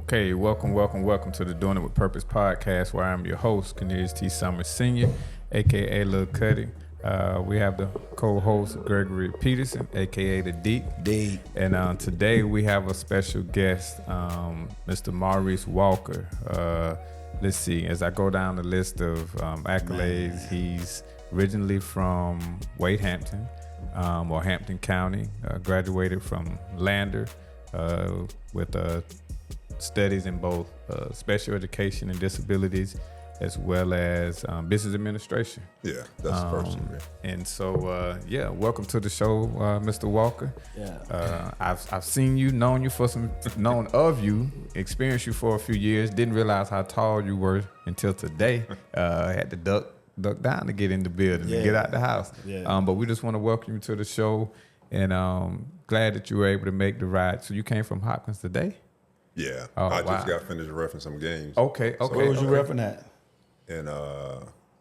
Okay, welcome to the Doing It With Purpose podcast, where I'm your host, Cornelius T. Summers Sr., a.k.a. Lil Cuddy. We have the co-host, Gregory Peterson, a.k.a. The Deep. And today we have a special guest, Mr. Maurice Walker. Let's see, as I go down the list of accolades, he's originally from Wade Hampton, or Hampton County, graduated from Lander with studies in both special education and disabilities, as well as business administration. Yeah, that's the first one. And so, welcome to the show, Mr. Walker. Yeah. I've seen you, known of you, experienced you for a few years. Didn't realize how tall you were until today. Had to duck down to get in the building, to get out the house. Yeah. But we just want to welcome you to the show, and glad that you were able to make the ride. So you came from Hopkins today? Yeah, I just got finished referencing some games. Okay. Where was you repping at? In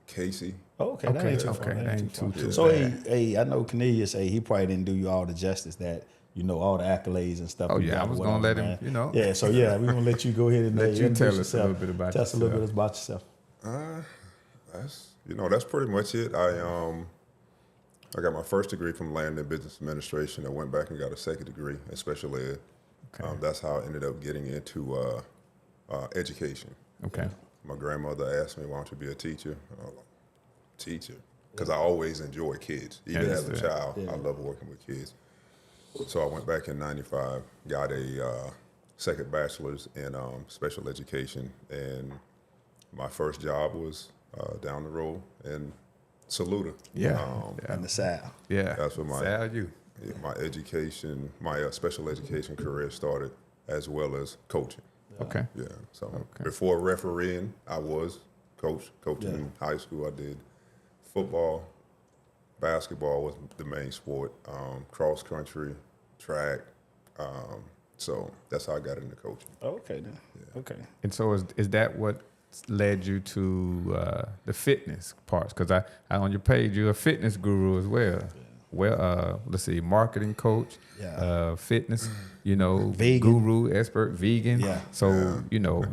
Casey. Oh, okay, that ain't too far. That ain't too far. So, hey, I know Cornelius, he probably didn't do you all the justice that, all the accolades and stuff. Oh, yeah, I was going to let him, Yeah, so, we're going to let you go ahead and let you tell us yourself. a little bit about Tell yourself. us a little bit about yourself. That's pretty much it. I got my first degree from Land and Business Administration. I went back and got a second degree in special ed. Okay. That's how I ended up getting into education. Okay. My grandmother asked me, why don't you be a teacher? And I was like, teacher? Because I always enjoy kids. Even as a child, I love working with kids. So I went back in 95, got a second bachelor's in special education, and my first job was down the road in Saluda. And the South. Yeah. That's what my education, my special education career started, as well as coaching. Okay. Yeah. So before refereeing, I was coaching in high school. I did football, basketball was the main sport, cross country, track. So that's how I got into coaching. Okay, then. Yeah. Okay. And so is that what led you to the fitness parts? Because I on your page, you're a fitness guru as well. Yeah. Well, let's see, marketing coach, fitness, vegan. guru, expert, vegan. Yeah. So,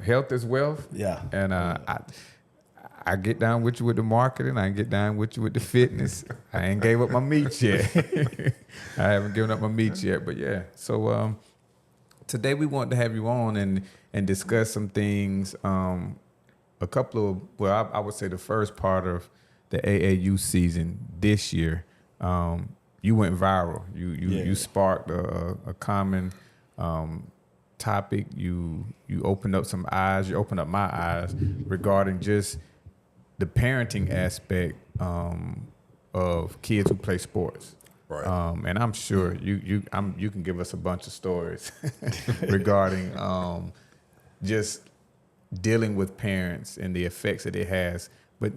health is wealth. Yeah. And I get down with you with the marketing. I get down with you with the fitness. I ain't gave up my meats yet. I haven't given up my meats yet, but yeah. So today we want to have you on and discuss some things. A couple of, I would say the first part of the AAU season this year. You went viral. You sparked a common topic. You opened up some eyes. You opened up my eyes regarding just the parenting aspect of kids who play sports. Right. And I'm sure you can give us a bunch of stories regarding just dealing with parents and the effects that it has. But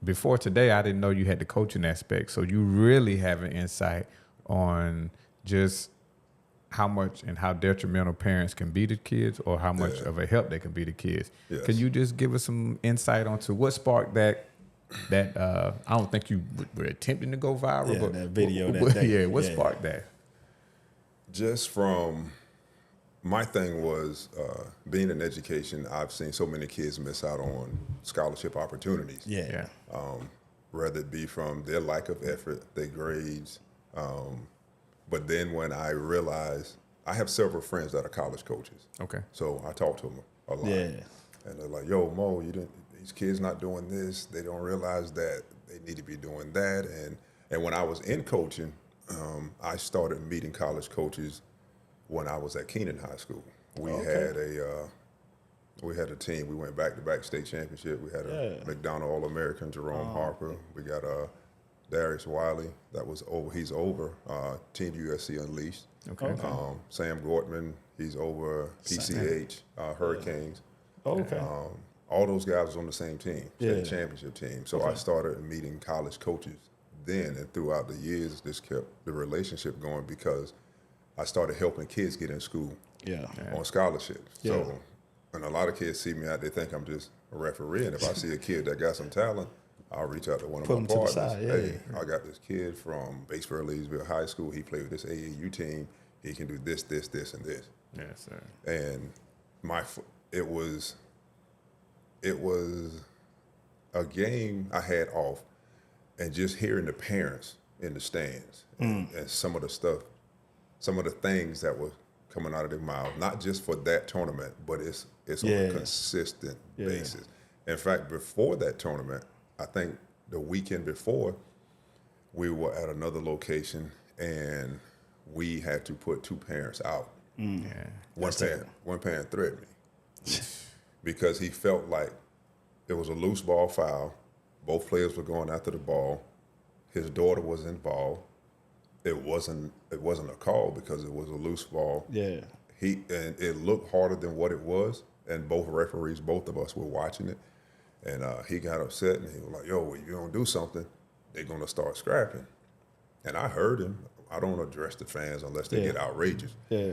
before today, I didn't know you had the coaching aspect. So you really have an insight on just how much and how detrimental parents can be to kids, or how much of a help they can be to kids. Yes. Can you just give us some insight onto what sparked that I don't think you were attempting to go viral, but that video that day. What sparked that? Just from my thing was being in education, I've seen so many kids miss out on scholarship opportunities. Yeah. Whether it be from their lack of effort, their grades. But then when I realized, I have several friends that are college coaches. Okay. So I talk to them a lot. Yeah. And they're like, yo, Mo, these kids not doing this. They don't realize that they need to be doing that. And when I was in coaching, I started meeting college coaches when I was at Keenan High School. We had a team. We went back-to-back state championship. We had a McDonald All-American, Jerome Harper. We got Darius Wiley. That was over. He's over Team USC Unleashed. Okay. Sam Gortman. He's over PCH Hurricanes. Okay. All those guys was on the same team, state championship team. So I started meeting college coaches then, and throughout the years, this kept the relationship going because I started helping kids get in school on scholarships. Yeah. So, and a lot of kids see me out, they think I'm just a referee. And if I see a kid that got some talent, I'll reach out to one of my partners. Hey, I got this kid from Batesboro Leesville High School. He played with this AAU team. He can do this, this, this, and this. Yes, sir. And it was a game I had off, and just hearing the parents in the stands and some of the things that were coming out of their mouth, not just for that tournament, but it's on a consistent basis. In fact, before that tournament, I think the weekend before, we were at another location and we had to put 2 parents out. One parent threatened me because he felt like it was a loose ball foul. Both players were going after the ball. His daughter was involved. It wasn't a call because it was a loose ball. Yeah. And it looked harder than what it was, and both referees, both of us were watching it, and he got upset and he was like, "Yo, if you don't do something, they're gonna start scrapping." And I heard him. I don't address the fans unless they get outrageous. Yeah.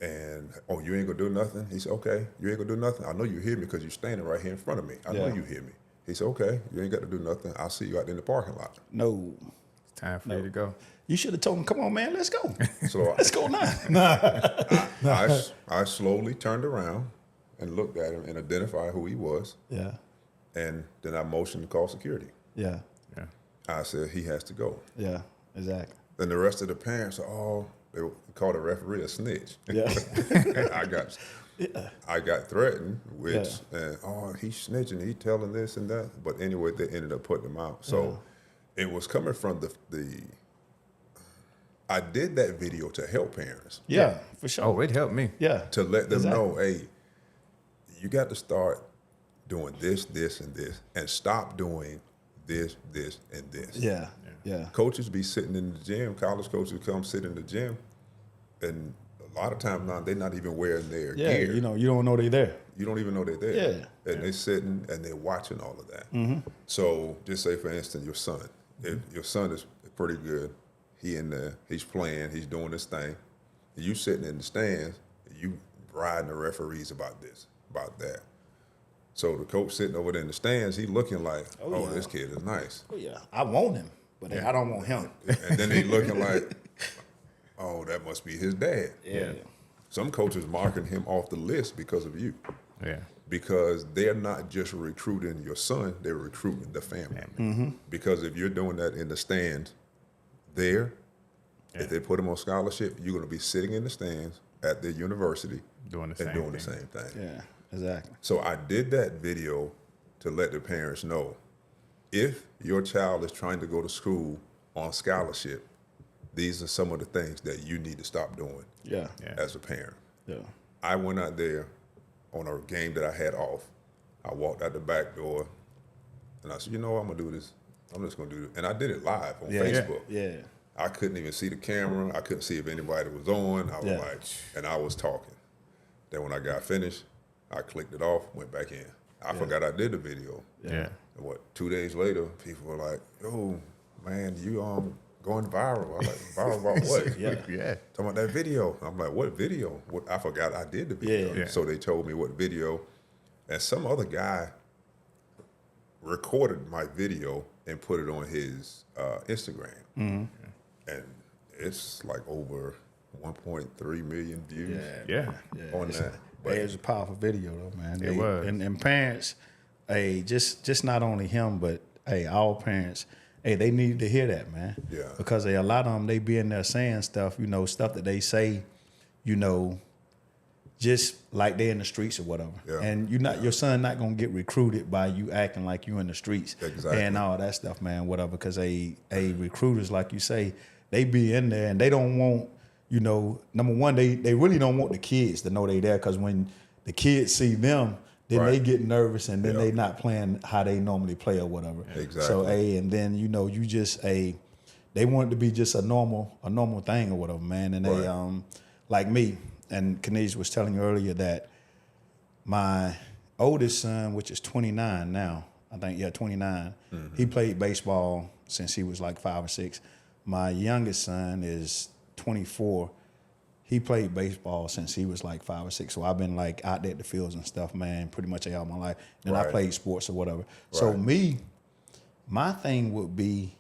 And you ain't gonna do nothing? He said, "Okay, you ain't gonna do nothing. I know you hear me because you're standing right here in front of me. I know you hear me." He said, "Okay, you ain't got to do nothing. I'll see you out in the parking lot." No. It's time for you to go. You should have told him, "Come on, man, let's go. So Let's go now." I slowly turned around and looked at him and identified who he was. Yeah. And then I motioned to call security. Yeah. Yeah. I said, "He has to go." Yeah. Exactly. Then the rest of the parents, they called the referee a snitch. Yeah. I got threatened, he's snitching, he telling this and that. But anyway, they ended up putting him out. So it was coming from I did that video to help parents. Yeah, for sure. Oh, it helped me. Yeah. To let them know, hey, you got to start doing this, this, and this, and stop doing this, this, and this. Yeah. Yeah. Coaches be sitting in the gym, college coaches come sit in the gym, and a lot of times now they're not even wearing their gear. You don't know they're there. You don't even know they're there. Yeah. And they're sitting and they're watching all of that. Mm-hmm. So just say, for instance, your son. If your son is pretty good, he's playing, he's doing this thing, and you sitting in the stands, you riding the referees about this, about that. So the coach sitting over there in the stands, he looking like, this kid is nice. Oh, yeah. I want him, but I don't want him. And then he looking like, that must be his dad. Yeah. Some coaches marking him off the list because of you. Yeah. Because they're not just recruiting your son, they're recruiting the family. Mm-hmm. Because if you're doing that in the stands there, if they put him on scholarship, you're going to be sitting in the stands at the university Doing the same thing. Yeah, exactly. So I did that video to let the parents know, if your child is trying to go to school on scholarship, these are some of the things that you need to stop doing as a parent. Yeah. I went out there on a game that I had off. I walked out the back door and I said, I'm going to do this. I'm just going to do it. And I did it live on Facebook. Yeah. I couldn't even see the camera. I couldn't see if anybody was on. I was and I was talking. Then when I got finished, I clicked it off, went back in. I forgot I did the video. Yeah. And 2 days later, people were like, "Yo, man, you going viral." I was like, "Viral about what?" Yeah. Talking about that video. I'm like, "What video?" I forgot I did the video. Yeah. So they told me what video. And some other guy recorded my video and put it on his Instagram. Mm-hmm. And it's like over 1.3 million views on that. But it was a powerful video, though, man. It was. And parents, just not only him, but, all parents, they needed to hear that, man. Yeah. Because a lot of them, they be in there saying stuff, stuff that they say, just like they're in the streets or whatever. Yeah. And your son not going to get recruited by you acting like you in the streets. Exactly. And all that stuff, man, whatever. Because recruiters, like you say, they be in there and they don't want, number one, they really don't want the kids to know they there, because when the kids see them, then they get nervous and then they not playing how they normally play or whatever. Exactly. So, and then, you just, they want it to be just a normal thing or whatever, man. And they, like me, and Kenise was telling you earlier that my oldest son, which is 29 now, I think, 29, he played baseball since he was like 5 or 6. My youngest son is 24. He played baseball since he was like 5 or 6. So I've been like out there at the fields and stuff, man, pretty much all my life. Then I played sports or whatever. So my thing would be,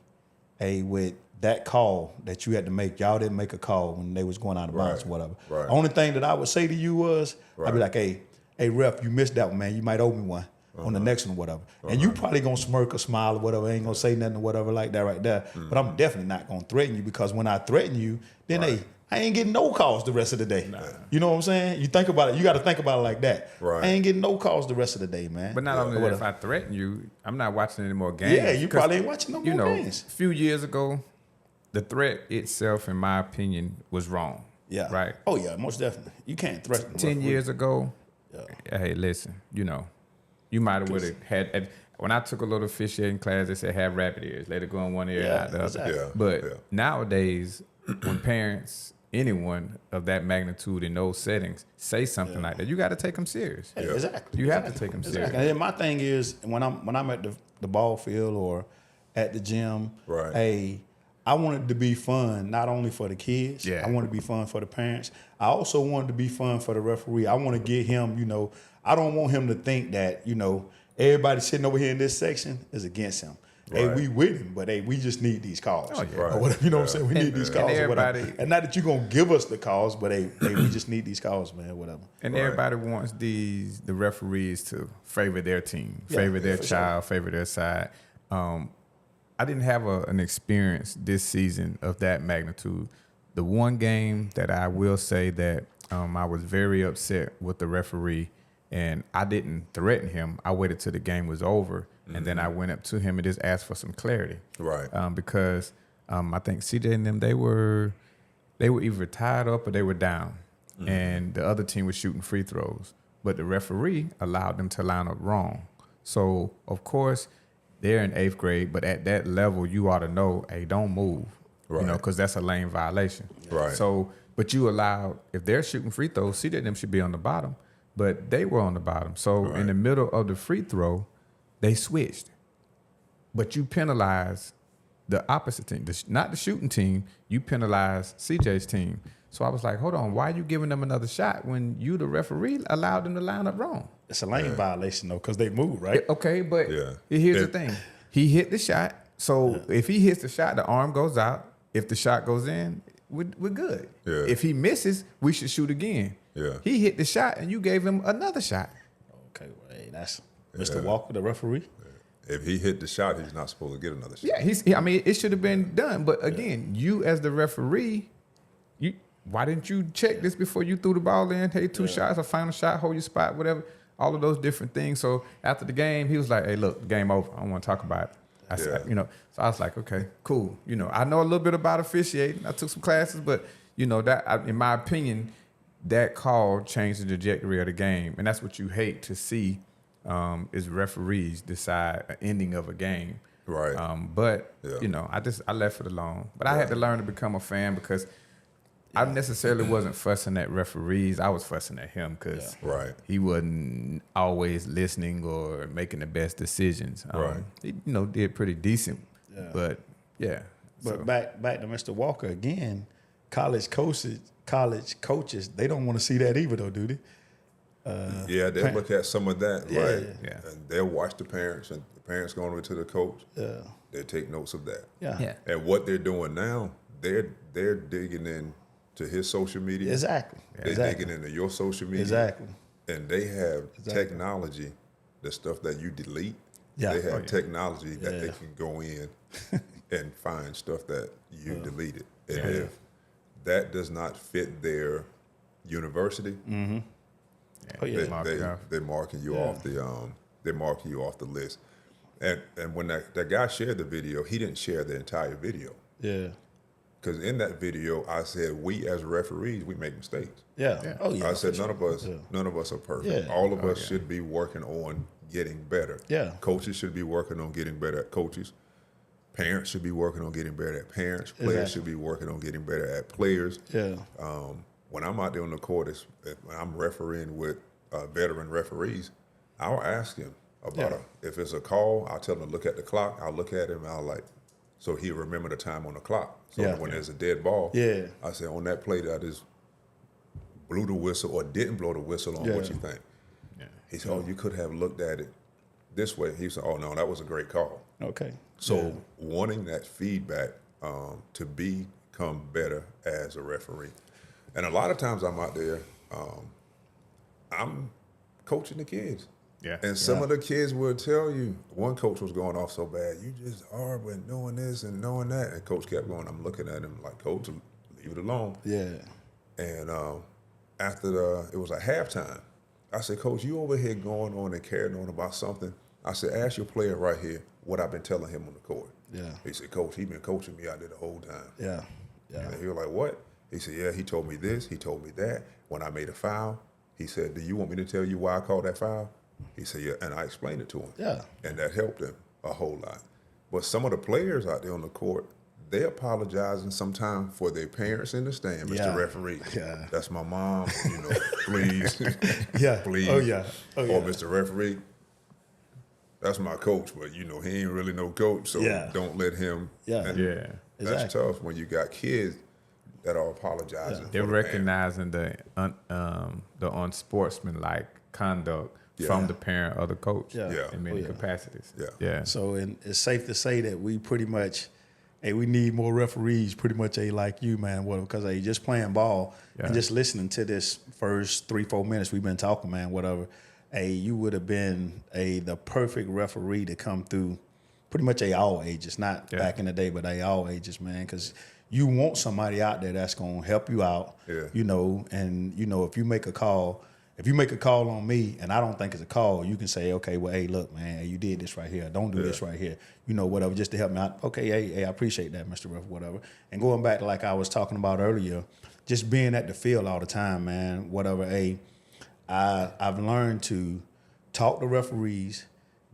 with that call that you had to make, y'all didn't make a call when they was going out of bounds or whatever. Right. Only thing that I would say to you was, I'd be Right. like, hey, ref, you missed that one, man. You might owe me one on the next one or whatever. And you probably gonna smirk or smile or whatever, ain't gonna say nothing or whatever like that right there. But I'm definitely not gonna threaten you, because when I threaten you, then I ain't getting no calls the rest of the day. You know what I'm saying? You think about it, you gotta think about it like that. Right. I ain't getting no calls the rest of the day, man. But not only that, if I threaten you, I'm not watching any more games. Yeah, you 'Cause, probably ain't watching no more games. A few years ago, the threat itself, in my opinion, was wrong. Yeah. Right? Oh yeah, most definitely. You can't threaten. 10 years ago, hey, listen, you might have would have had. When I took a little officiating class, they said have rabbit ears, let it go in one ear and out the other. exactly. Yeah. But nowadays, when parents, anyone of that magnitude in those settings, say something like that, you got to take them serious. Hey, exactly. You have to take them serious. Exactly. And my thing is, when I'm at the ball field or at the gym, Right. hey, I want it to be fun, not only for the kids. Yeah. I want it to be fun for the parents. I also want it to be fun for the referee. I want to get him, I don't want him to think that, everybody sitting over here in this section is against him. Hey, Right. we with him, but hey, we just need these calls. Oh, yeah. Or whatever, you know what I'm saying? We need these calls or whatever. everybody- And not that you're going to give us the calls, but hey, we just need these calls, man, whatever. And Right. everybody wants the referees to favor their team, Yeah, favor their for child, favor their side. I didn't have an experience this season of that magnitude. The one game that I will say that I was very upset with the referee, and I didn't threaten him. I waited till the game was over, and then I went up to him and just asked for some clarity. Right. Because I think CJ and them, they were either tied up or they were down, and the other team was shooting free throws, but the referee allowed them to line up wrong. So of course they're in 8th grade, but at that level you ought to know, hey, don't move, Right. because that's a lane violation. Right. So, but you allowed, if they're shooting free throws, CJ and them should be on the bottom, but they were on the bottom. So Right. in the middle of the free throw, they switched. But you penalize the opposite team, not the shooting team. You penalize CJ's team. So I was like, hold on, why are you giving them another shot when you, the referee, allowed them to line up wrong? It's a lane violation, though, because they move, right? Okay, but Yeah. here's the thing. He hit the shot. So if he hits the shot, the arm goes out. If the shot goes in, we're good. Yeah. If he misses, we should shoot again. Yeah. He hit the shot and you gave him another shot. Okay, well, hey, that's Mr. Walker, the referee. If he hit the shot, he's not supposed to get another shot. Yeah, it should have been done. But again, you as the referee, why didn't you check this before you threw the ball in? Hey, 2 shots, a final shot, hold your spot, whatever. All of those different things. So after the game, he was like, hey, look, game over. I don't want to talk about it. I said, so I was like, okay, cool. I know a little bit about officiating. I took some classes, but in my opinion, that call changed the trajectory of the game. And that's what you hate to see, is referees decide an ending of a game. Right. But Yeah. I left it alone. But I had to learn to become a fan, because I necessarily wasn't fussing at referees. I was fussing at him because Right. he wasn't always listening or making the best decisions. Right. He did pretty decent. Yeah. But yeah. But so- back to Mr. Walker again. College coaches, they don't want to see that either, though, do they? Yeah, they'll look at some of that, Yeah, right? yeah. And they'll watch the parents, and the parents going over to the coach. Yeah. They take notes of that. Yeah. And what they're doing now, they're digging in to his social media. Exactly. They're Exactly. digging into your social media. Exactly. And they have Exactly. technology, the stuff that you delete. Yeah. They have Oh, yeah. technology that they Yeah. can go in and find stuff that you deleted. And Yeah. if that does not fit their university, Oh yeah. Mark it off. they're marking you Yeah. off the list. And when that guy shared the video, he didn't share the entire video. Yeah. Because in that video, I said, we as referees, we make mistakes. Yeah. Yeah. Oh yeah. I said, for none of us are perfect. Yeah. All of us should be working on getting better. Yeah. Coaches should be working on getting better at coaches. Parents should be working on getting better at parents. Players Exactly. should be working on getting better at players. Yeah. When I'm out there on the court, when I'm refereeing with veteran referees, I'll ask him about if it's a call. I'll tell him to look at the clock. I'll look at him. So he'll remember the time on the clock. So Yeah. when there's a dead ball, Yeah. I say on that play that I just blew the whistle or didn't blow the whistle on, what Yeah. you think? Yeah. He said, oh, you could have looked at it this way. He said, oh no, that was a great call. Okay. So wanting that feedback to become better as a referee. And a lot of times I'm out there, I'm coaching the kids. Yeah. And some of the kids will tell you, one coach was going off so bad, you just are when doing this and doing that. And coach kept going. I'm looking at him like, coach, leave it alone. Yeah. And after it was a halftime, I said, coach, you over here going on and carrying on about something. I said, ask your player right here what I've been telling him on the court. Yeah. He said, coach, he been coaching me out there the whole time. Yeah. Yeah. And he was like, what? He said, yeah, he told me this, he told me that. When I made a foul, he said, do you want me to tell you why I called that foul? He said, yeah, and I explained it to him. Yeah. And that helped him a whole lot. But some of the players out there on the court, they apologizing sometimes for their parents in the stand, Mr. Referee. Yeah. That's my mom, please. Yeah. Please. Oh, yeah. Oh, yeah. Or Mr. Referee, that's my coach, but he ain't really no coach, so don't let him. Yeah. And Yeah. That's Exactly. tough when you got kids that are apologizing. They're for the recognizing the unsportsmanlike conduct from the parent or the coach Yeah. in many capacities. Yeah. Yeah. So it's safe to say that we pretty much, we need more referees pretty much like you, man, because just playing ball and just listening to this first 3-4 minutes we've been talking, man, whatever, you would have been the perfect referee to come through pretty much all ages, not back in the day, but all ages, man, because you want somebody out there that's going to help you out, and, if you make a call, on me and I don't think it's a call, you can say, okay, well, hey, look, man, you did this right here. Don't do this right here. Whatever, just to help me out. Okay, hey, I appreciate that, Mr. Ref, whatever. And going back to like I was talking about earlier, just being at the field all the time, man, whatever, I've learned to talk to referees,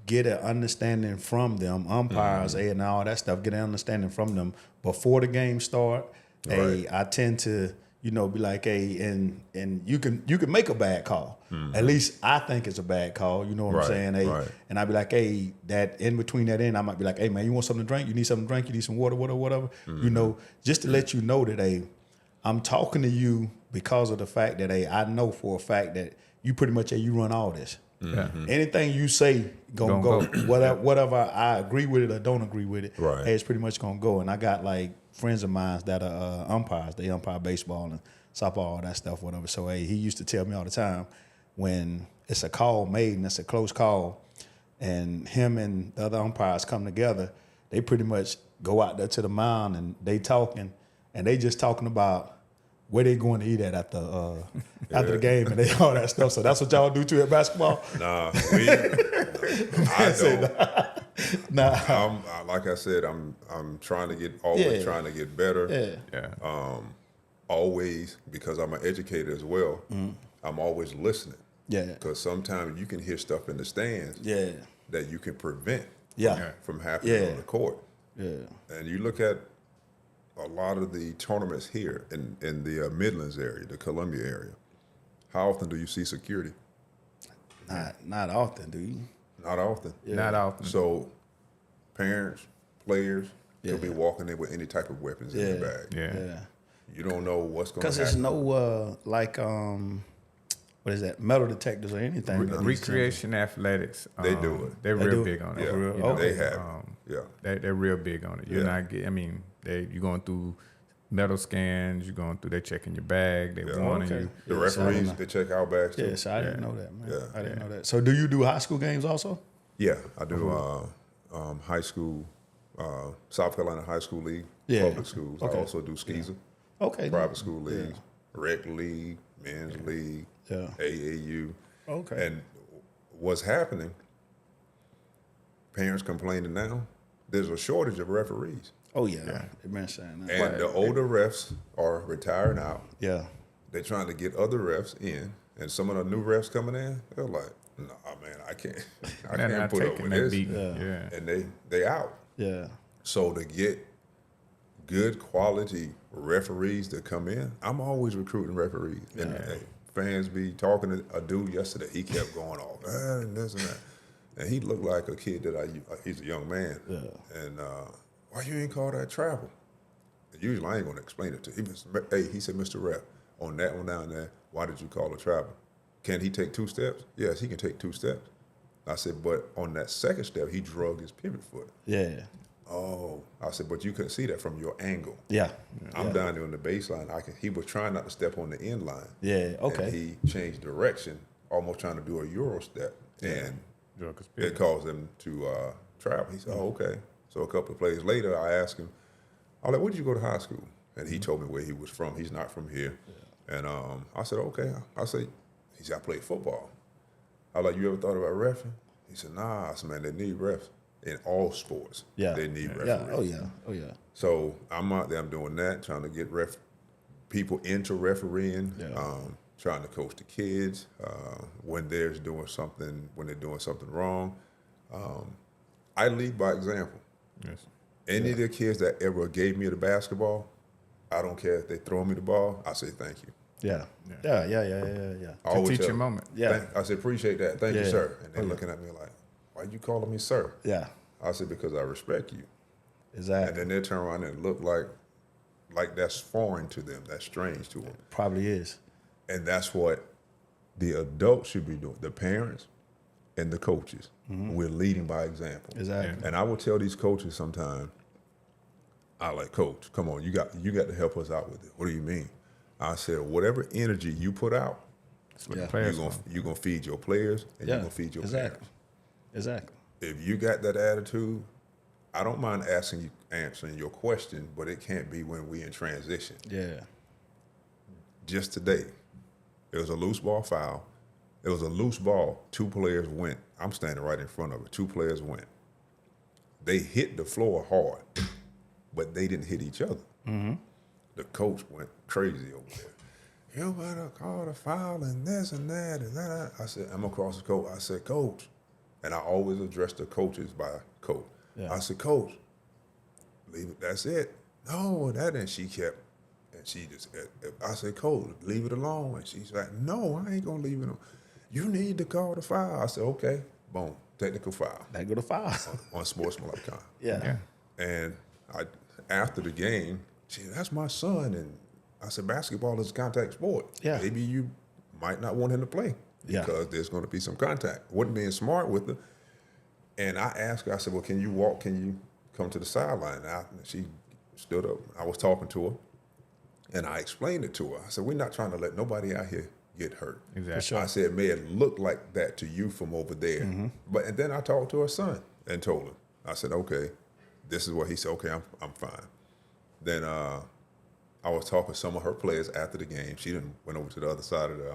get an understanding from them, umpires, and all that stuff, get an understanding from them before the game start. Right. I tend to, be like, and you can make a bad call. At least I think it's a bad call. You know what I'm saying? Right. And I'd be like, that in between that I might be like, hey, man, you want something to drink? You need something to drink? You need some water, whatever. Just to let you know that, I'm talking to you because of the fact that, I know for a fact that you pretty much, you run all this. Anything you say gonna go. Whatever I agree with it or don't agree with it, it's pretty much gonna go. And I got like friends of mine that are umpires. They umpire baseball and softball, all that stuff, whatever. So he used to tell me all the time when it's a call made and it's a close call, and him and the other umpires come together, they pretty much go out there to the mound and they talking, and they just talking about where they going to eat at after the game and all that stuff. So that's what y'all do too at basketball? Nah, I don't. Nah. Like I said, I'm trying to trying to get better. Always, because I'm an educator as well. I'm always listening. Yeah. Because sometimes you can hear stuff in the stands. That you can prevent. From happening on the court. And you look at a lot of the tournaments here in the Midlands area, the Columbia area. How often do you see security? Not often, do you? Not often. Not often. So parents, players could be walking in with any type of weapons in their bag. Yeah. You don't know what's going to happen. Because there's no what is that? Metal detectors or anything. Recreation athletics. They do it. They're real big on it. Yeah, they have. They're real big on it. You're not getting. You're going through metal scans. You're going through. They're checking your bag. They're warning you. The referees, they check our bags too. So I didn't know that, man. I didn't know that. So do you do high school games also? Yeah, I do. High school, South Carolina High School League, public schools. I also do SCISA, private school leagues, rec league, men's league, AAU. Okay. And what's happening? Parents complaining now. There's a shortage of referees. Oh yeah. They've been saying that. And the older refs are retiring out. Yeah. They're trying to get other refs in, and some of the new refs coming in, they're like, "Nah, man, I can't put up with this." And they out. Yeah. So to get good quality referees to come in, I'm always recruiting referees. And fans be talking to a dude yesterday. He kept going off, and this and that. And he looked like a kid he's a young man. Yeah. And why you ain't call that travel? And usually I ain't gonna explain it to him. He said, Mr. Rep, on that one down there, why did you call a travel? Can he take 2 steps? Yes, he can take 2 steps. I said, but on that second step, he drug his pivot foot. Yeah. Oh, I said, but you couldn't see that from your angle. Yeah. I'm down there on the baseline. He was trying not to step on the end line. Yeah, okay. And he changed direction, almost trying to do a Euro step. And Drug it caused him to travel. He said, oh, okay. So a couple of plays later, I asked him, I was like, where did you go to high school? And he told me where he was from. He's not from here. Yeah. And I said, okay. He said, I played football. I was like, you ever thought about reffing? He said, nah. I said, man, they need refs in all sports. Yeah. They need referees. Yeah. Oh, yeah. So I'm out there, I'm doing that, trying to get people into refereeing, trying to coach the kids when they're doing something wrong. I lead by example. Yes. Any of the kids that ever gave me the basketball, I don't care if they throw me the ball, I say thank you. Yeah. To teach your moment. Yeah. I said, appreciate that. Thank you, sir. And they're looking at me like, why you calling me sir? Yeah. I said, because I respect you. Exactly. And then they turn around and look like that's foreign to them. That's strange to them. Probably is. And that's what the adults should be doing, the parents and the coaches. We're leading by example. Exactly. And I will tell these coaches sometimes, I like, coach, come on, you got to help us out with it. What do you mean? I said, whatever energy you put out, you're gonna feed your players and you're gonna feed your parents. Exactly. If you got that attitude, I don't mind answering your question, but it can't be when we in transition. Yeah. Just today, it was a loose ball foul. It was a loose ball. 2 players went. I'm standing right in front of it. 2 players went. They hit the floor hard, but they didn't hit each other. Mm-hmm. The coach went crazy over there. You better call the foul and this and that and that. I said, I'm across the coach. I said, coach. And I always address the coaches by coach. Yeah. I said, coach, leave it. That's it. No, that ain't. She kept, and she just, I said, coach, leave it alone. And she's like, no, I ain't going to leave it alone. You need to call the foul. I said, okay, boom, technical foul. That go to foul. on Sportsmanlike. Yeah. And after the game, she said, that's my son. And I said, basketball is a contact sport. Yeah. Maybe you might not want him to play because there's going to be some contact. Wasn't being smart with her. And I asked her, I said, well, can you walk? Can you come to the sideline? And she stood up. I was talking to her, and I explained it to her. I said, we're not trying to let nobody out here get hurt. Exactly. Sure. I said, may it look like that to you from over there. Mm-hmm. And then I talked to her son and told him. I said, okay, this is what he said. Okay, I'm fine. Then I was talking to some of her players after the game. She went over to the other side of the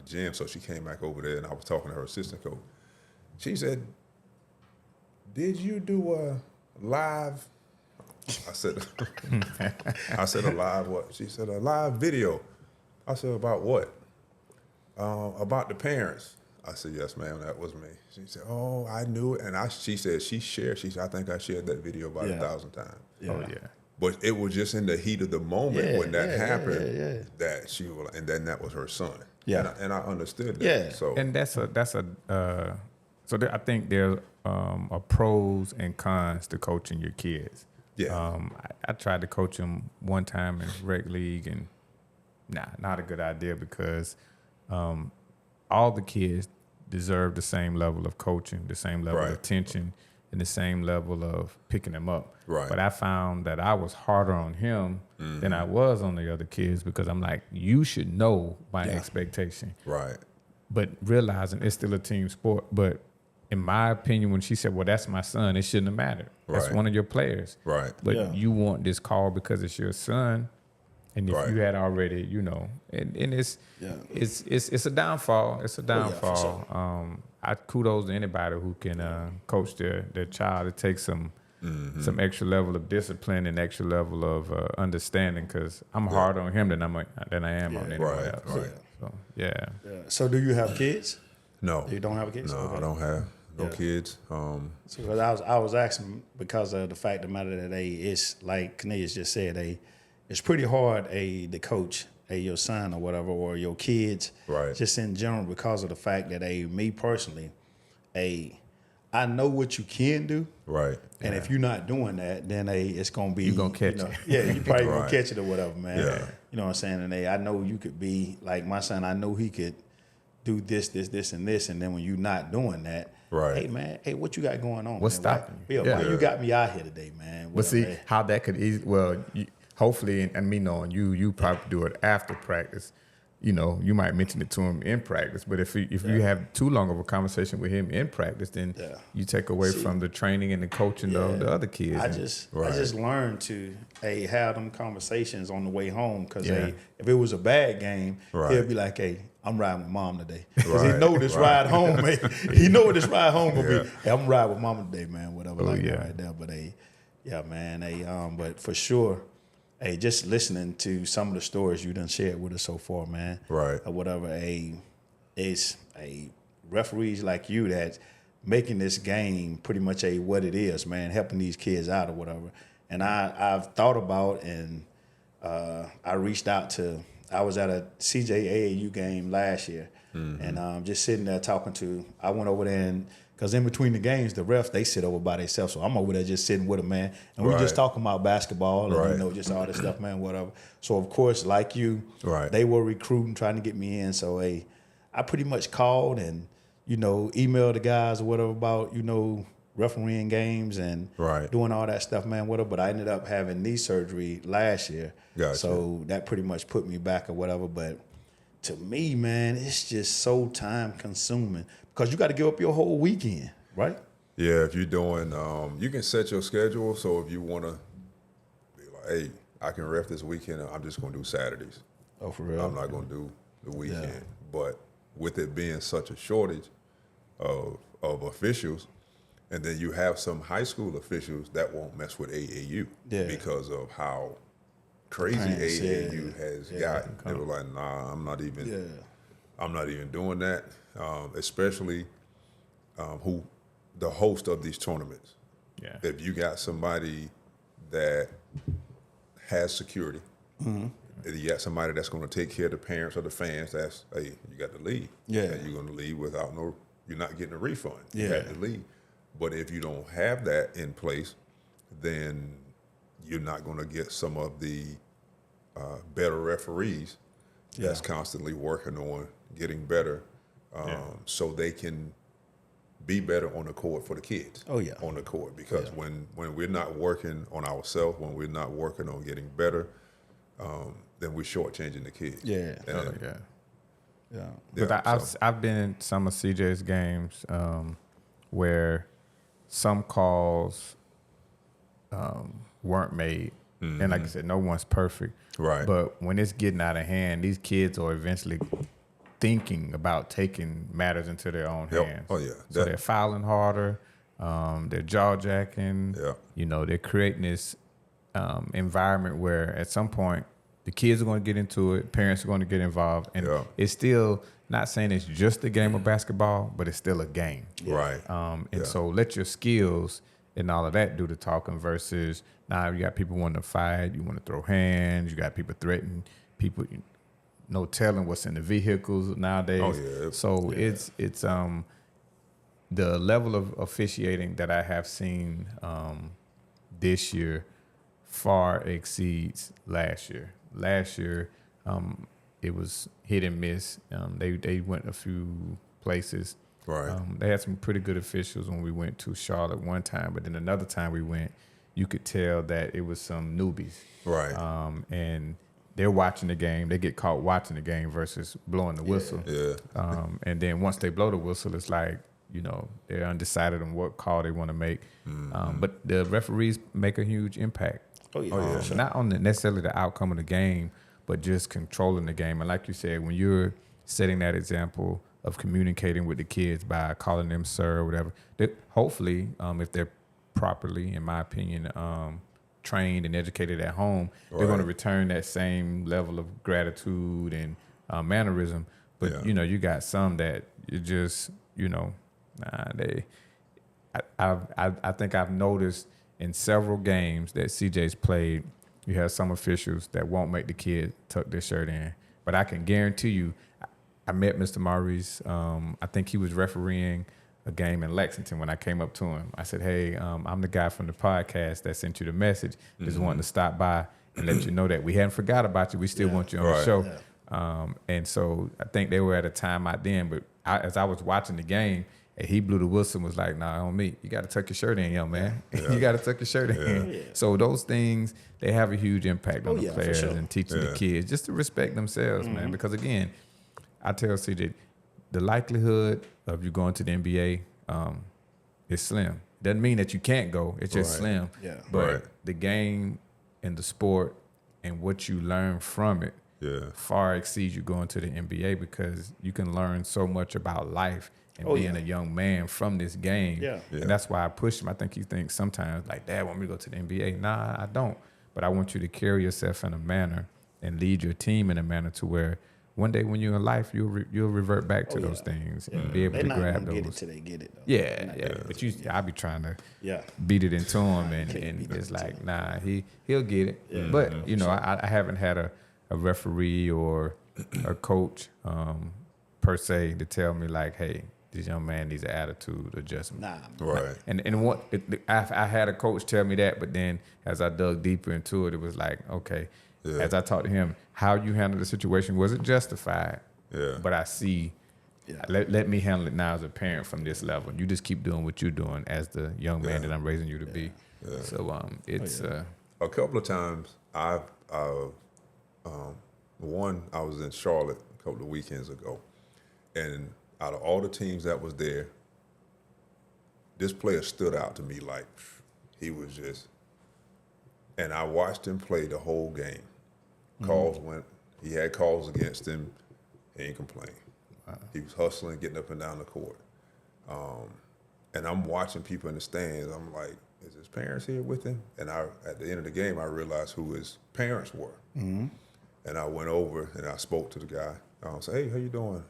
gym, so she came back over there, and I was talking to her assistant coach. She said, did you do a live? I said, a live what? She said, a live video. I said, about what? About the parents. I said, yes, ma'am, that was me. She said, oh, I knew it. And she said, she said, I think I shared that video about 1,000 times. Yeah. Oh, yeah. But it was just in the heat of the moment when that happened that she was, and then that was her son. Yeah. And I understood that. Yeah. So, And I think there are pros and cons to coaching your kids. Yeah. I tried to coach them one time in rec league, and not a good idea because all the kids deserve the same level of coaching, the same level of attention, and the same level of picking them up. Right. But I found that I was harder on him than I was on the other kids because I'm like, you should know my expectation. right. But realizing it's still a team sport. But in my opinion, when she said, well, that's my son, it shouldn't have mattered. That's Right. one of your players. Right. But you want this call because it's your son. And if you had already, and it's a downfall. It's a downfall. sure. I kudos to anybody who can coach their child. It takes some extra level of discipline and extra level of understanding because I'm harder on him than I am on anyone else. Right. So, yeah. So do you have kids? No. You don't have kids? No, Okay. I don't have no kids. So I was asking because of the fact of the matter that it's like Cornelius just said, it's pretty hard to coach your son or whatever or your kids, Right. just in general because of the fact that me personally, I know what you can do, Right. and if you're not doing that, then it's gonna be You gonna catch it. Yeah, you probably gonna Right. catch it or whatever, man. Yeah. You know what I'm saying? And I know you could be like my son. I know he could do this, and this, and then when you're not doing that, Right. Hey man, hey, what you got going on? What's man? stopping you? you? Why Yeah. you got me out here today, man? But see Whatever. how that could easily, well, hopefully, and me knowing you probably do it after practice. You know, you might mention it to him in practice, but if you have too long of a conversation with him in practice, then you take away from the training and the coaching of the other kids. I just learned to have them conversations on the way home because if it was a bad game, he'll be like, "Hey, I'm riding with mom today," because he know this ride home. He know what this ride home gonna be. Hey, I'm riding with mama today, man. Whatever, that right there. But man, but for sure. Hey, just listening to some of the stories you done shared with us so far, man. Right. Or whatever. It's referees like you that making this game pretty much what it is, man, helping these kids out or whatever. And I've thought about and I reached out to, I was at a CJAAU game last year and just sitting there I went over there and, because in between the games, the refs, they sit over by themselves. So I'm over there just sitting with them, man. And we just talking about basketball and, just all this stuff, man, whatever. So, of course, like you, they were recruiting, trying to get me in. So, I pretty much called and, emailed the guys or whatever about, refereeing games and doing all that stuff, man, whatever. But I ended up having knee surgery last year. Gotcha. So that pretty much put me back or whatever. But to me, man, it's just so time consuming because you got to give up your whole weekend, right? Yeah, if you're doing, you can set your schedule. So if you want to be like, hey, I can ref this weekend, I'm just going to do Saturdays. Oh, for real? I'm not going to do the weekend. Yeah. But with it being such a shortage of officials, and then you have some high school officials that won't mess with AAU because of how crazy AAU has gotten. They were like, nah, I'm not even doing that. Especially who the host of these tournaments. Yeah. If you got somebody that has security, if you got somebody that's going to take care of the parents or the fans, that's you got to leave. Yeah, and you're going to leave without you're not getting a refund. Yeah, you have to leave. But if you don't have that in place, then you're not going to get some of the better referees that's constantly working on getting better. So they can be better on the court for the kids. Oh yeah, on the court because when we're not working on ourselves, when we're not working on getting better, then we're shortchanging the kids. Yeah, But I've been in some of CJ's games where some calls weren't made, and like I said, no one's perfect. Right. But when it's getting out of hand, these kids are eventually thinking about taking matters into their own hands. Oh yeah. So they're fouling harder, they're jaw jacking. Yeah. They're creating this environment where at some point the kids are going to get into it, parents are going to get involved, and it's still not saying it's just a game of basketball, but it's still a game. Right. So let your skills and all of that do the talking versus now you got people wanting to fight, you want to throw hands, you got people threatening people. No telling what's in the vehicles nowadays. Oh yeah. So it's the level of officiating that I have seen this year far exceeds last year. Last year, it was hit and miss. They went a few places. Right. They had some pretty good officials when we went to Charlotte one time, but then another time we went, you could tell that it was some newbies. Right. And they're watching the game. They get caught watching the game versus blowing the whistle. Yeah. And then once they blow the whistle, it's like, they're undecided on what call they want to make. But the referees make a huge impact. Oh, yeah. Sure. Not on necessarily the outcome of the game, but just controlling the game. And like you said, when you're setting that example of communicating with the kids by calling them sir or whatever, hopefully, if they're properly, in my opinion, trained and educated at home, they're going to return that same level of gratitude and mannerism. But you got some that you just, I think I've noticed in several games that CJ's played, you have some officials that won't make the kid tuck their shirt in. But I can guarantee you, I met Mr. Maurice. I think he was refereeing a game in Lexington when I came up to him. I said, hey, I'm the guy from the podcast that sent you the message. Just wanting to stop by and let you know that we hadn't forgot about you. We still want you on the show. Yeah. And so I think they were at a time out then. But as I was watching the game And he blew the whistle and was like, nah, on me. You got to tuck your shirt in, young man. You got to tuck your shirt in. Yeah. So those things, they have a huge impact on the yeah, for players sure. and teaching the kids just to respect themselves, man. Because again, I tell CJ, the likelihood of you going to the NBA is slim. Doesn't mean that you can't go. It's just Right. slim. Yeah. But Right. the game and the sport and what you learn from it far exceeds you going to the NBA because you can learn so much about life and being a young man from this game. Yeah. Yeah. And that's why I push him. I think he thinks sometimes like, Dad want me to go to the NBA. Nah, I don't. But I want you to carry yourself in a manner and lead your team in a manner to where one day when you're in life, you'll revert back to those things and be able They to not grab gonna those. get it till they get it. Though. Yeah. But I be trying to Yeah. beat it into him, and beat it's it like, nah, he'll get it. But I haven't had a referee or a coach per se to tell me like, hey, this young man needs an attitude adjustment. Nah. Right. And what I had a coach tell me that, but then as I dug deeper into it, it was like, okay. Yeah. As I talked to him, how you handled the situation wasn't justified. Yeah. But I see. Yeah. Let me handle it now as a parent from this level. You just keep doing what you're doing as the young man Yeah. that I'm raising you to be. So it's A couple of times, one, I was in Charlotte a couple of weekends ago, and out of all the teams that was there, this player stood out to me like he was just, and I watched him play the whole game. Calls went, he had calls against him, he ain't complain. He was hustling, getting up and down the court. And I'm watching people in the stands, I'm like, is his parents here with him? And at the end of the game, I realized who his parents were. And I went over and I spoke to the guy. I said, hey, how you doing?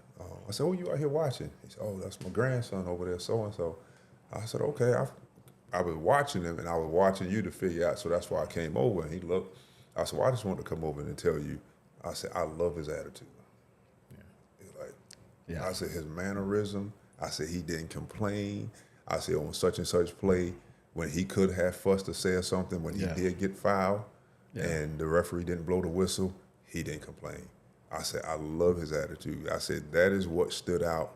I said, oh, you out here watching? He said, oh, that's my grandson over there, so-and-so. I said, okay. I was watching him and I was watching you to figure out, so that's why I came over. And he looked. I said, well, I just wanted to come over and tell you. I said, I love his attitude. He's like, I said, his mannerism. I said, he didn't complain. I said, on such and such play, when he could have fussed or said something, when he did get fouled and the referee didn't blow the whistle, he didn't complain. I said, I love his attitude. I said, that is what stood out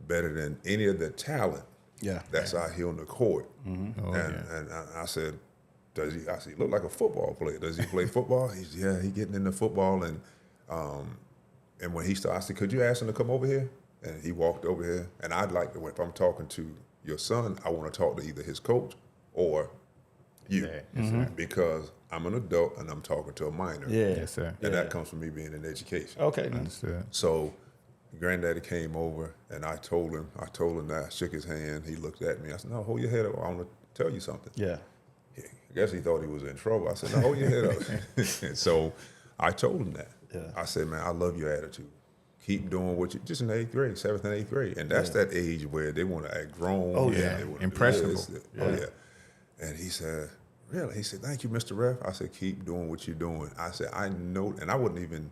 better than any of the talent that's out here on the court. And I said, does he? I said, he look like a football player. Does he play football? He getting into football. And when he started, I said, could you ask him to come over here? And he walked over here. And I'd like to, if I'm talking to your son, I want to talk to either his coach or you. Because I'm an adult and I'm talking to a minor. yes, sir. And that comes from me being in education. Okay. Understood. So granddaddy came over and I told him that, I shook his hand. He looked at me. I said, no, hold your head up. I want to tell you something. Yeah. I guess he thought he was in trouble. I said, no, hold your head up. So I told him that. Yeah. I said, man, I love your attitude. Keep doing what you, just in 8th grade, 7th and 8th grade. And that's that age where they want to act grown. Oh, yeah. They wanna do Impressionable. this. Oh, yeah. And he said, really? He said, thank you, Mr. Ref. I said, keep doing what you're doing. I said, I know, and I wouldn't even,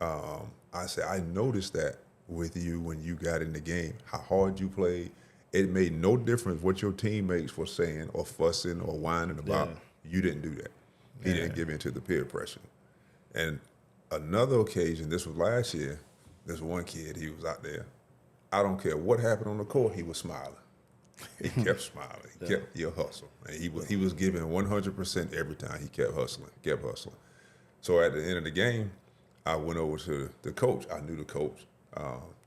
I said, I noticed that with you when you got in the game, how hard you played. It made no difference what your teammates were saying or fussing or whining about. Yeah. You didn't do that. He didn't give in to the peer pressure. And another occasion, this was last year, this one kid, he was out there. I don't care what happened on the court, he was smiling. He kept smiling. He kept your hustle. And he was giving 100% every time. He kept hustling. So at the end of the game, I went over to the coach. I knew the coach.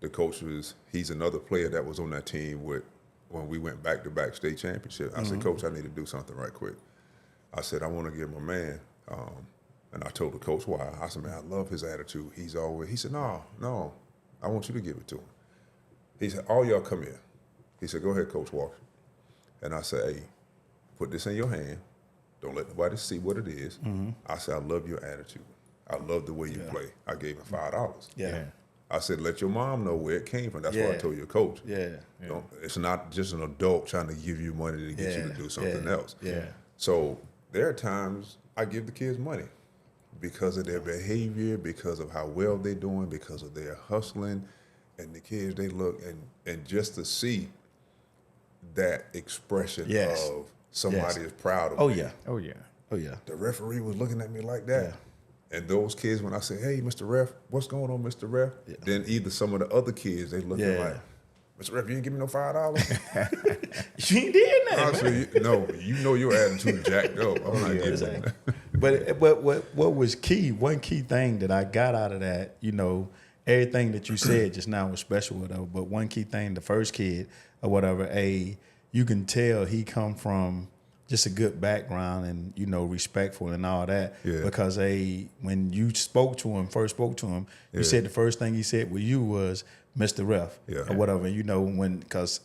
The coach he's another player that was on that team when we went back-to-back state championship. I said, Coach, I need to do something right quick. I said, I want to give my man, and I told the coach why. I said, man, I love his attitude. He said, no, I want you to give it to him. He said, all y'all come here. He said, go ahead, Coach Walker. And I said, hey, put this in your hand. Don't let nobody see what it is. I said, I love your attitude. I love the way you play. I gave him $5. Yeah. I said, let your mom know where it came from. That's why I told your coach. Yeah. It's not just an adult trying to give you money to get you to do something else. Yeah. So there are times I give the kids money because of their behavior, because of how well they're doing, because of their hustling. And the kids, they look, and just to see that expression of somebody is proud of me. Oh yeah. The referee was looking at me like that. And those kids, when I say, hey, Mr. Ref, what's going on, Mr. Ref? Then either some of the other kids, they look like, Mr. Ref, you ain't give me no $5. You ain't did nothing, man. Honestly, you know your attitude jacked up. I'm not giving Exactly. that. But what was key? One key thing that I got out of that, everything that you said just now was special, whatever. But one key thing, the first kid or whatever, you can tell he come from just a good background and respectful and all that. Yeah. Because when you first spoke to him, you said the first thing he said with you was Mr. Ref or whatever. Because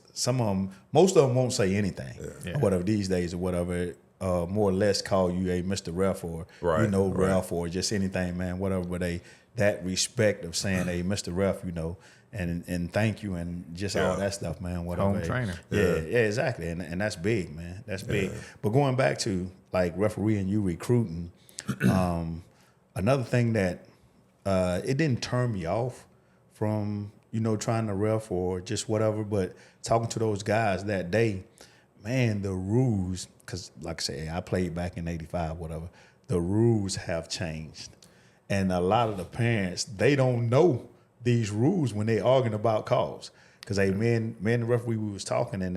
most of them won't say anything or whatever these days or whatever. More or less call you a Mr. Ref or Ref or just anything, man, whatever. But that respect of saying a Mr. Ref, and thank you and just all that stuff, man. Whatever. Home trainer. Yeah, exactly. And that's big, man. That's big. But going back to like refereeing, you recruiting, another thing that it didn't turn me off from trying to ref or just whatever, but talking to those guys that day, man, the rules, because like I say, I played back in '85, whatever. The rules have changed, and a lot of the parents, they don't know these rules when they arguing about calls. Because me and the referee, we was talking, and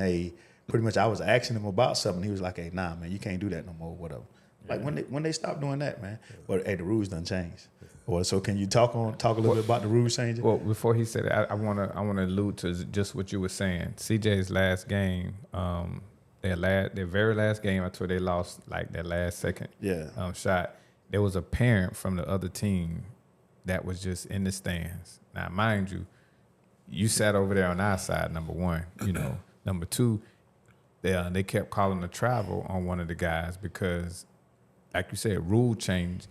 pretty much I was asking him about something. He was like, "Hey, nah, man, you can't do that no more, whatever." Like when they stopped doing that, man. But the rules done changed. Well, so can you talk a little bit about the rules changing? Well, before he said it, I wanna allude to just what you were saying. CJ's last game, their very last game, I told they lost like their last second shot. There was a parent from the other team that was just in the stands. Now, mind you, you sat over there on our side, number one. Number two, they kept calling the travel on one of the guys because, like you said, rule change.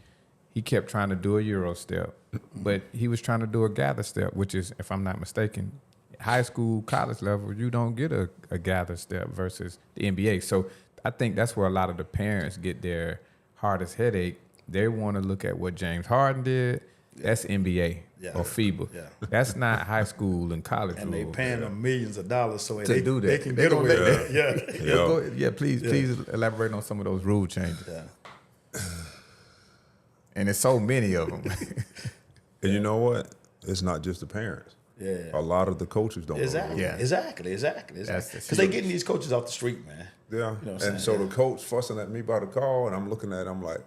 He kept trying to do a Euro step, but he was trying to do a gather step, which is, if I'm not mistaken, high school, college level, you don't get a gather step versus the NBA. So I think that's where a lot of the parents get their hardest headache. They want to look at what James Harden did. That's NBA or FIBA. Yeah. That's not high school and college and rules. They paying them millions of dollars so to do that. They can get away with that. Yeah. Please elaborate on some of those rule changes. Yeah. And there's so many of them. And you know what? It's not just the parents. Yeah. A lot of the coaches don't know. Exactly. Because they getting these coaches off the street, man. Yeah. And so the coach fussing at me by the call, and I'm looking at him like,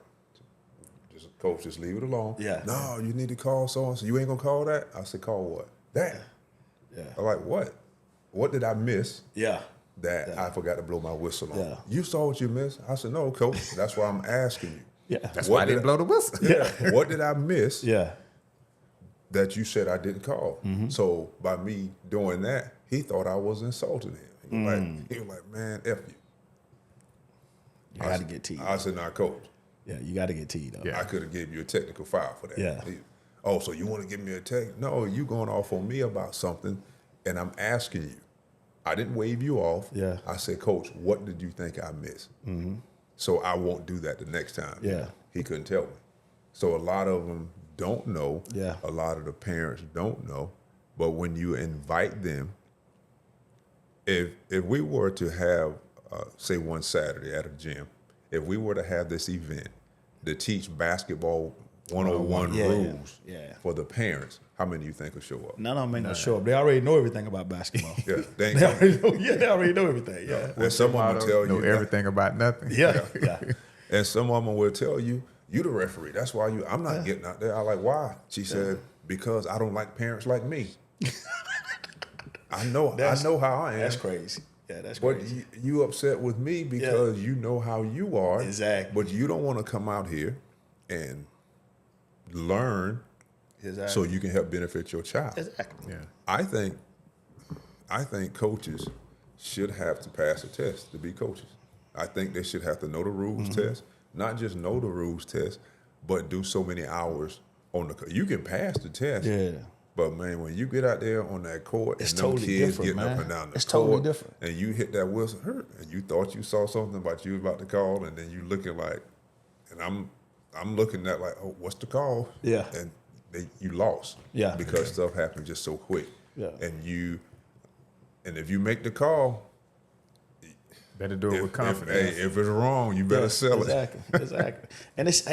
coach, just leave it alone. Yeah. No, you need to call so-and-so. You ain't going to call that? I said, call what? That. Yeah. I'm like, what? What did I miss? Yeah. That I forgot to blow my whistle on. Yeah. You saw what you missed? I said, no, coach. That's why I'm asking you. Yeah. That's why I didn't blow the whistle. Yeah. What did I miss? Yeah. That you said I didn't call. Mm-hmm. So by me doing that, he thought I was insulting him. He was like, man, F you. You got to get teed. I said, nah, coach. Yeah, you got to get teed up. Yeah. I could have gave you a technical foul for that. Yeah. Oh, so you want to give me a tech? No, you going off on me about something, and I'm asking you. I didn't wave you off. Yeah. I said, coach, what did you think I missed? Mm-hmm. So I won't do that the next time. Yeah. He couldn't tell me. So a lot of them don't know. Yeah. A lot of the parents don't know. But when you invite them, if we were to have, say, one Saturday at a gym, if we were to have this event to teach basketball 101 rules for the parents, how many do you think will show up? None of them ain't gonna show up. They already know everything about basketball. Yeah, they already know everything. Yeah, and some of them will tell know you everything about nothing. Yeah. And some of them will tell you, you the referee. That's why I'm not getting out there. I'm like, why? She said, because I don't like parents like me. I know how I am. That's crazy. Yeah, that's but crazy. You upset with me because you know how you are. Exactly. But you don't want to come out here and learn so you can help benefit your child. Exactly. Yeah. I think coaches should have to pass a test to be coaches. I think they should have to know the rules test, not just know the rules test, but do so many hours on the. You can pass the test. Yeah. But man, when you get out there on that court It's and them totally kids different, getting man. up and down the It's court, totally different. and you hit that whistle, hurt, and you thought you saw something about you about to call, and then you looking like, and I'm looking at like, oh, what's the call? Yeah. And you lost. Yeah. Because stuff happened just so quick. Yeah. And if you make the call, better do it with confidence. If it's wrong, you better sell it. Exactly. And it's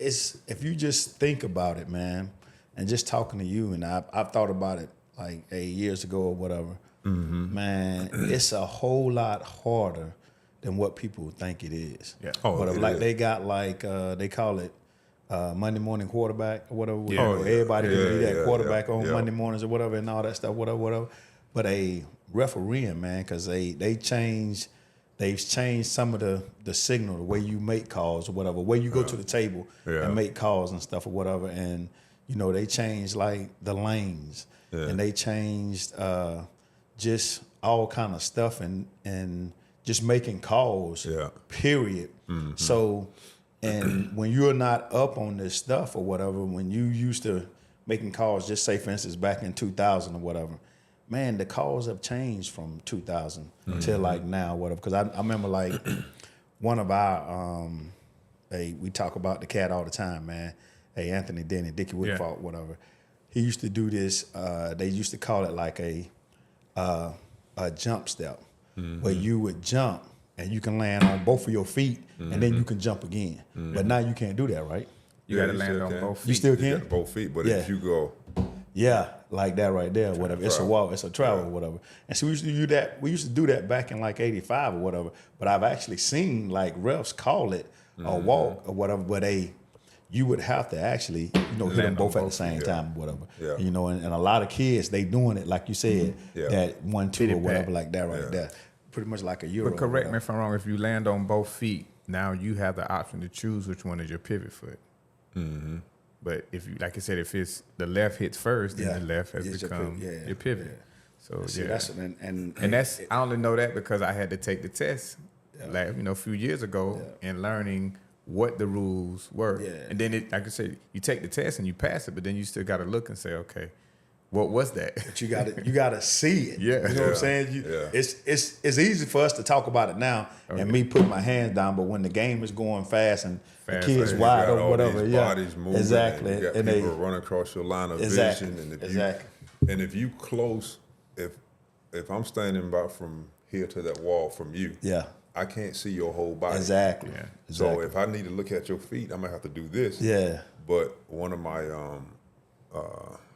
if you just think about it, man, and just talking to you, and I've thought about it like years ago or whatever. man, it's a whole lot harder than what people think it is. Yeah. Oh, But it like is. they got like they call it Monday morning quarterback or whatever. Yeah. You know, everybody can be that quarterback on yeah. Monday mornings or whatever and all that stuff, whatever. But a refereeing, man, because they've changed some of the signal, the way you make calls or whatever, where you go to the table and make calls and stuff or whatever. And you know, they changed like the lanes and they changed just all kind of stuff and just making calls. Period. So. And when you're not up on this stuff or whatever, when you used to making calls, just say for instance back in 2000 or whatever, man, the calls have changed from 2000 till like now, whatever. Because I remember like one of our, we talk about the cat all the time, man. Hey, Anthony Denny, Dickie Woodfault, whatever. He used to do this. They used to call it like a jump step, where you would jump. And you can land on both of your feet, and then you can jump again. But now you can't do that, right? You got to you land still on can. both feet. You still You can? got both feet, but Yeah. if you go, Like that right there, whatever. It's a travel. walk, it's a travel, whatever. And so we used to do that. We used to do that back in like '85 or whatever. But I've actually seen like refs call it a walk or whatever. But you would have to actually, hit them Land on both at the both same time or whatever. Yeah. You know, and a lot of kids they doing it like you said, that 1-2 or Pity whatever, pat. like that right there. Pretty much like a euro. But correct me if I'm wrong. If you land on both feet, now you have the option to choose which one is your pivot foot. But if you, like I said, if it's the left hits first, then the left has It's your become pivot, your pivot. So See, that's and that's I only know that because I had to take the test, like a few years ago, and learning what the rules were. Yeah. And then like I said, you take the test and you pass it, but then you still got to look and say, okay, what was that? But you gotta see it. Yeah. You know what I'm saying? It's easy for us to talk about it now and me put my hands down, but when the game is going fast and the kids you wide got or all whatever, these bodies moving, exactly. and you got people running across your line of Exactly. vision, And if you close, if I'm standing about from here to that wall from you, I can't see your whole body. Exactly. Yeah. So if I need to look at your feet, I'm gonna have to do this. Yeah. But one of my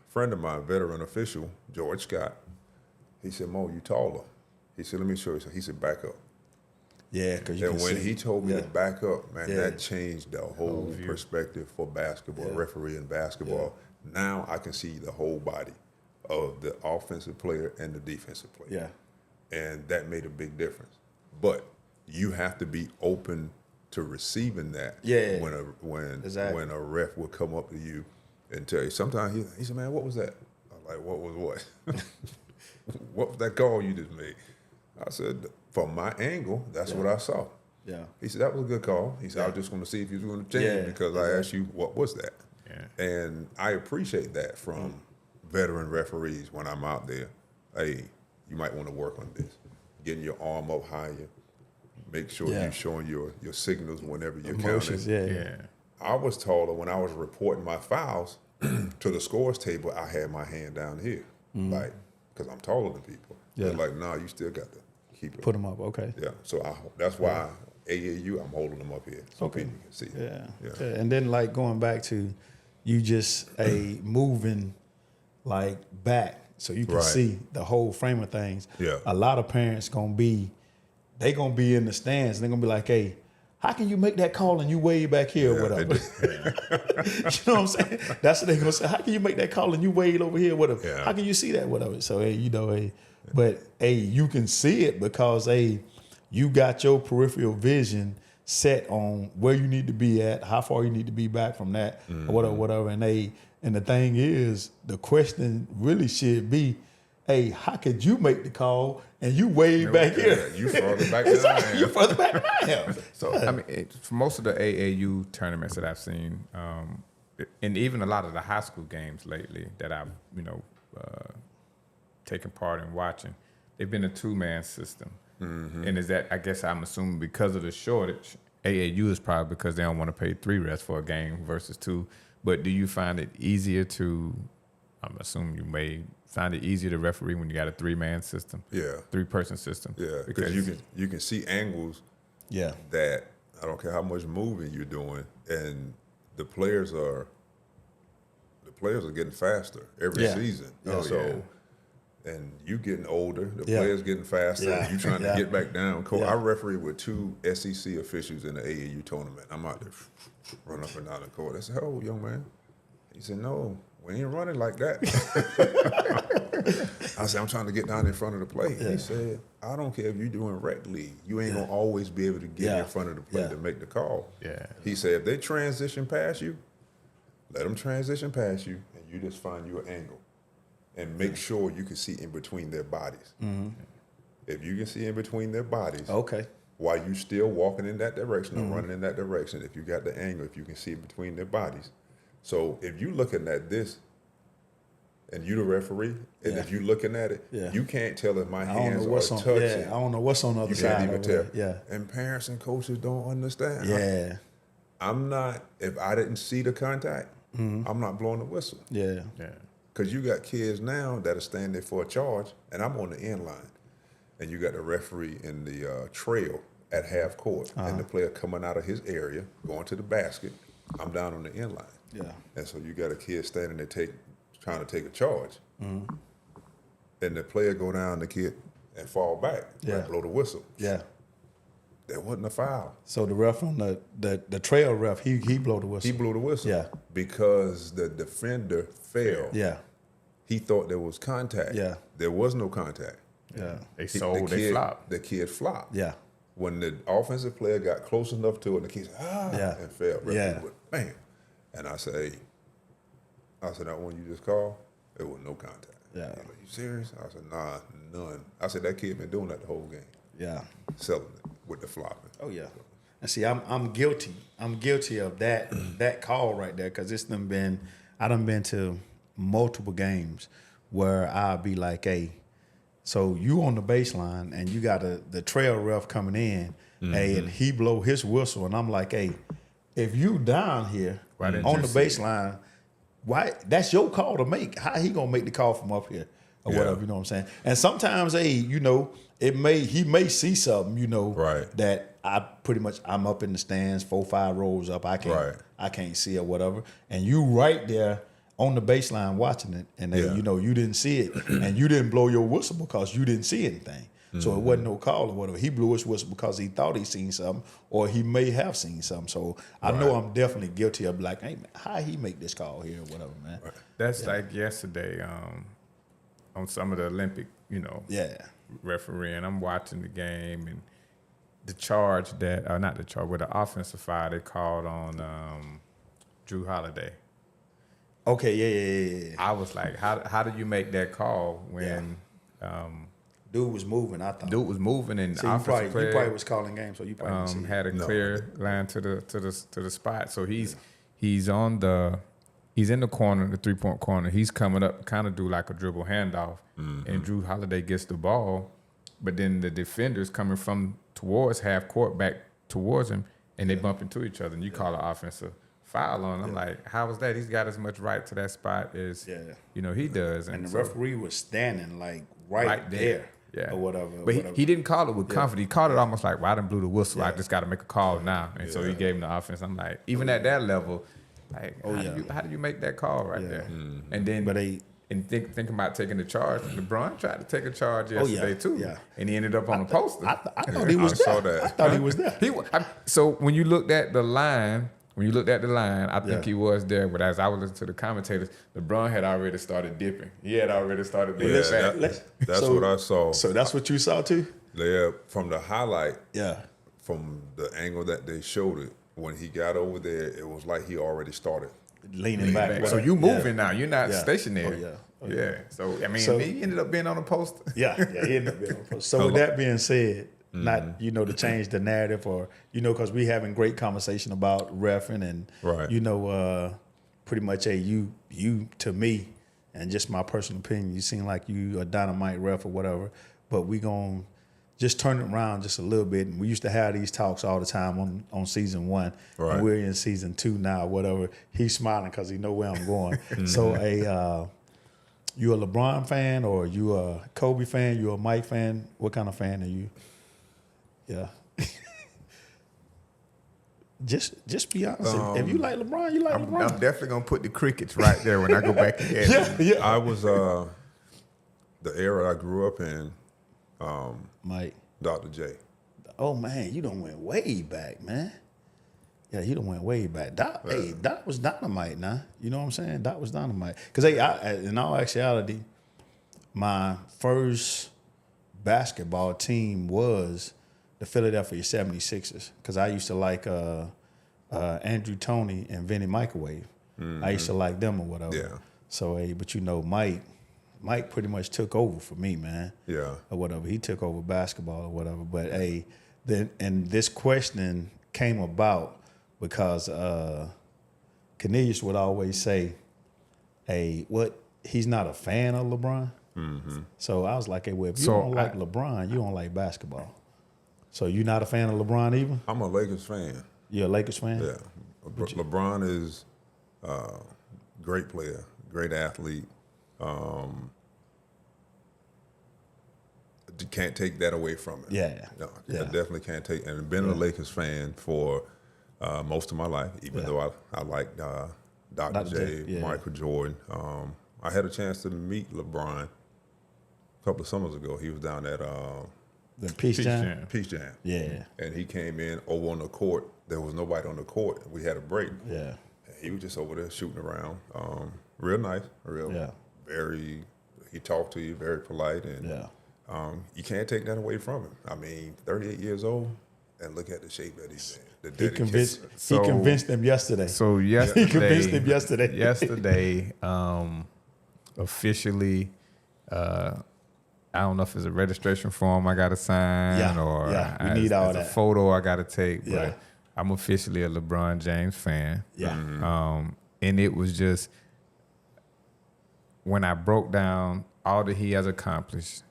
friend of mine, veteran official, George Scott, he said, "Mo, you taller." He said, "Let me show you." He said, "Back up." Yeah, because you And can when see. he told me to back up, man, Yeah. that changed the whole perspective for basketball, refereeing basketball. Now I can see the whole body of the offensive player and the defensive player. And that made a big difference. But you have to be open to receiving that. When a ref will come up to you and tell you. Sometimes he said, "Man, what was that?" I'm like, "What was what?" "What was that call you just made?" I said, "From my angle, that's what I saw." Yeah. He said, "That was a good call." He said, "I was just going to see if you was going to change because I asked you what was that." Yeah. And I appreciate that from veteran referees when I'm out there. Hey, you might want to work on this. Getting your arm up higher. Make sure you're showing your signals whenever you're Emotions, counting. Yeah. I was taller when I was reporting my fouls to the scores table. I had my hand down here, like because I'm taller than people. They're like, "No, you still got to keep it." Put them up, okay. Yeah, so that's why AAU, I'm holding them up here so people can see. Yeah. And then like going back to you just moving like back so you can see the whole frame of things. Yeah. A lot of parents gonna be in the stands and they're gonna be like, "Hey, how can you make that call and you way back here or whatever?" You know what I'm saying? That's what they're gonna say. How can you make that call and you way over here, whatever? Yeah. How can you see that, whatever? So but you can see it because you got your peripheral vision set on where you need to be at, how far you need to be back from that, or whatever. And the thing is, the question really should be, "Hey, how could you make the call and you way back here?" You further back than I am. You're further back than I am. So I mean, for most of the AAU tournaments that I've seen, and even a lot of the high school games lately that I've taken part in watching, they've been a two-man system. And is that, I guess I'm assuming because of the shortage, AAU is probably because they don't want to pay 3 refs for a game versus 2. But do you find it easier to, I'm assuming you may find it easier to referee when you got a 3-man system? Yeah. 3-person system? Yeah, because you can see angles that I don't care how much moving you're doing, and the players are getting faster every season. and you getting older, the Yeah. players getting faster, Yeah. and you trying to get back down. Yeah. I referee with 2 SEC officials in the AAU tournament. I'm out there running up and down the court. I said, "Oh, young man." He said, "No, we ain't running like that." I said, "I'm trying to get down in front of the plate." He said, "I don't care if you're doing rec league. You ain't gonna always be able to get in front of the plate to make the call." Yeah. He said, "If they transition past you, let them transition past you, and you just find your angle, and make sure you can see in between their bodies. If you can see in between their bodies, Okay. while you still walking in that direction or running in that direction, if you got the angle, if you can see between their bodies. So if you looking at this, and you the referee, and if you looking at it, you can't tell if my I don't hands know are what's on. touching. Yeah, I don't know what's on the other You side. can't even over tell. there. And parents and coaches don't understand. Yeah. I'm not, if I didn't see the contact, I'm not blowing the whistle. Yeah. Yeah. Because you got kids now that are standing there for a charge, and I'm on the end line. And you got the referee in the trail at half court, and the player coming out of his area, going to the basket. I'm down on the end line. Yeah. And so you got a kid standing there trying to take a charge. And the player go down, the kid, and fall back. Yeah. Blow the whistle. Yeah. That wasn't a foul. So the ref on the trail ref, he blow the whistle. He blew the whistle. Yeah. Because the defender fell. Yeah. He thought there was contact. Yeah. There was no contact. Yeah. They The sold, they kid- flopped. The kid flopped. Yeah. When the offensive player got close enough to it, the kid said, Yeah. and fell. Yeah. Bam. And I said, hey, that one you just called, it was no contact. Yeah. He like, you serious? I said, nah, none. I said, that kid been doing that the whole game, Yeah. selling it with the flopping. Oh yeah. And see, I'm guilty. I'm guilty of that call right there because I done been to multiple games where I'll be like, hey, so you on the baseline and you got the trail ref coming in, hey, and he blow his whistle, and I'm like, hey, if you down here Why didn't on you the see it? baseline, why that's your call to make. How he gonna make the call from up here or Yeah. whatever, you know what I'm saying? And sometimes, hey, he may see something, Right. that I'm up in the stands, 4-5 rows up. I can't see or whatever. And you right there on the baseline watching it, and then, you didn't see it, and you didn't blow your whistle because you didn't see anything. So it wasn't no call or whatever. He blew his whistle because he thought he seen something, or he may have seen something. So I know I'm definitely guilty of like, hey man, how he make this call here or whatever, man. That's like yesterday on some of the Olympic, Yeah. refereeing. I'm watching the game, and the charge not the charge, but the offensive foul they called on Drew Holiday. Okay, yeah. I was like, how did you make that call when Dude was moving, I thought. dude was moving and So the you offensive player probably was calling games, so you probably didn't see it. had a clear line to the spot. So he's in the corner, the 3-point corner. He's coming up, kind of do like a dribble handoff, and Drew Holiday gets the ball, but then the defender's coming from towards half court back towards him, and they bump into each other, and you call an offensive foul on. I'm like, how was that? He's got as much right to that spot as he does, And the so- referee was standing like right there. Yeah, Or whatever. But whatever. he didn't call it with confidence. He called it almost like, well, I done blew the whistle. I just got to make a call now. And so he gave him the offense. I'm like, even at that level, like, how do you make that call right there? And then, thinking about taking the charge, LeBron tried to take a charge yesterday too. Yeah. And he ended up on the poster. I thought he was I there. saw that. I thought he was there. So when you looked at the line, I think he was there. But as I was listening to the commentators, LeBron had already started dipping. He had already started being back. That's what I saw. So that's what you saw too? Yeah, from the highlight, Yeah. from the angle that they showed it, when he got over there, it was like he already started. Leaning back. So you moving now. You're not stationary. Oh, yeah. So, I mean, So- he ended up being on the poster. Yeah, he ended up being on post. So with that being said, not to change the narrative or because we having great conversation about reffing and Right. pretty much you to me and just my personal opinion, you seem like you a dynamite ref or whatever, but we gonna just turn it around just a little bit. And we used to have these talks all the time on season 1. Right. And we're in season 2 now, whatever. He's smiling because he know where I'm going. So you a LeBron fan or you a Kobe fan? You a Mike fan? What kind of fan are you? Yeah. just be honest. If you like LeBron, you like I'm LeBron. definitely going to put the crickets right there when I go back again. Yeah. I was the era I grew up in, Mike. Dr. J. Oh man, you done went way back, man. Yeah, you done went way back. Doc, hey, Doc was dynamite now. You know what I'm saying? Doc was dynamite. Because in all actuality, my first basketball team was the Philadelphia 76ers. Because I used to like Andrew Toney and Vinny Microwave. I used to like them or whatever. Yeah. So, hey, but you know, Mike pretty much took over for me, man. Yeah. Or whatever. He took over basketball or whatever. But hey, and this question came about because Cornelius would always say, hey, he's not a fan of LeBron. Mm-hmm. So I was like, hey, well, if you don't like LeBron, you don't like basketball. So you're not a fan of LeBron either? I'm a Lakers fan. You're a Lakers fan? Yeah. LeBron is a great player, great athlete. You can't take that away from him. Yeah. No, Yeah. I definitely can't take. And I've been a Lakers fan for most of my life, even though I like Dr. J, Michael Jordan. I had a chance to meet LeBron a couple of summers ago. He was down at The Peace Jam? Peace Jam. Yeah. And he came in over on the court. There was nobody on the court. We had a break. Yeah. He was just over there shooting around. Real nice, very. He talked to you, very polite, and you can't take that away from him. I mean, 38 years old, and look at the shape that he's in. He convinced them yesterday. So yesterday, he convinced them yesterday. Yesterday, officially, I don't know if it's a registration form I got to sign or we need all it's that. a photo I got to take, but I'm officially a LeBron James fan. Yeah. And it was just when I broke down all that he has accomplished,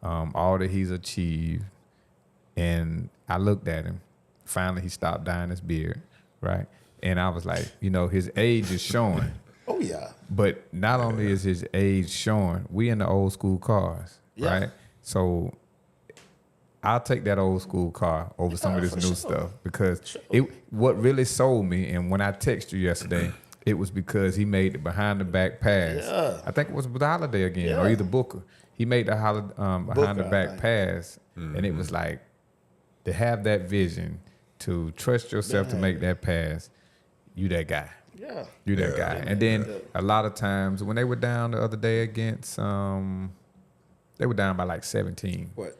all that he's achieved, and I looked at him. Finally, he stopped dyeing his beard, right? And I was like, you know, his age is showing. Oh, yeah. But not only is his age showing, we in the old school cars, right? So I'll take that old school car over some of this new stuff because what really sold me, and when I texted you yesterday, it was because he made the behind the back pass. Yeah. I think it was with Holiday again, or either Booker. He made the behind the back pass, and it was like to have that vision, to trust yourself to make that pass. You that guy. Yeah. You that guy. And then a lot of times when they were down the other day against they were down by like 17. What?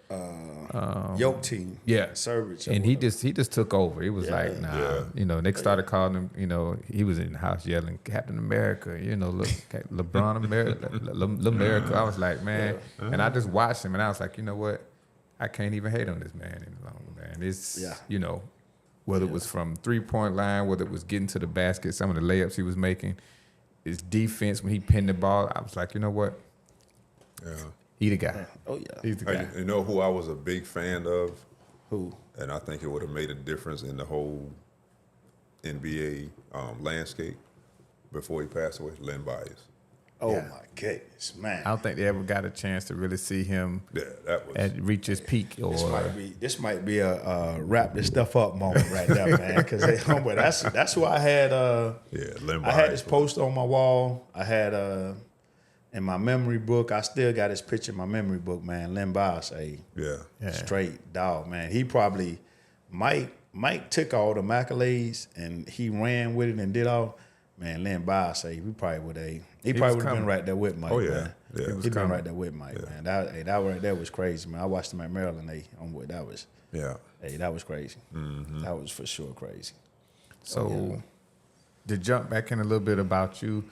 Yoke team. Yeah. Service. And he just took over. It was like, nah. Yeah. You know, they started calling him, you know, he was in the house yelling, Captain America, you know, look, LeBron America, L'America. I was like, man. And I just watched him and I was like, you know what? I can't even hate on this man any longer, man. It's, you know, whether it was from 3-point line, whether it was getting to the basket, some of the layups he was making, his defense when he pinned the ball, I was like, you know what? Yeah. He the guy. Oh, yeah. He's the guy. You know who I was a big fan of? Who? And I think it would have made a difference in the whole NBA landscape before he passed away, Len Bias. Oh, my goodness, man. I don't think they ever got a chance to really see him That was reach his peak. Or This might be a wrap this stuff up moment right there, man. Because that's who I had. Len Bias. I had this poster on my wall. I had in my memory book. I still got his picture in my memory book, man. Len Bias, straight dog, man. He probably Mike took all the accolades and he ran with it and did all. Man, Len Bias, he probably would have. He probably would have been right there with Mike. Oh yeah, man. yeah. He'd been right there with Mike, man. That right there was crazy, man. I watched him at Maryland. That was that was crazy. Mm-hmm. That was for sure crazy. So, to jump back in a little bit about you,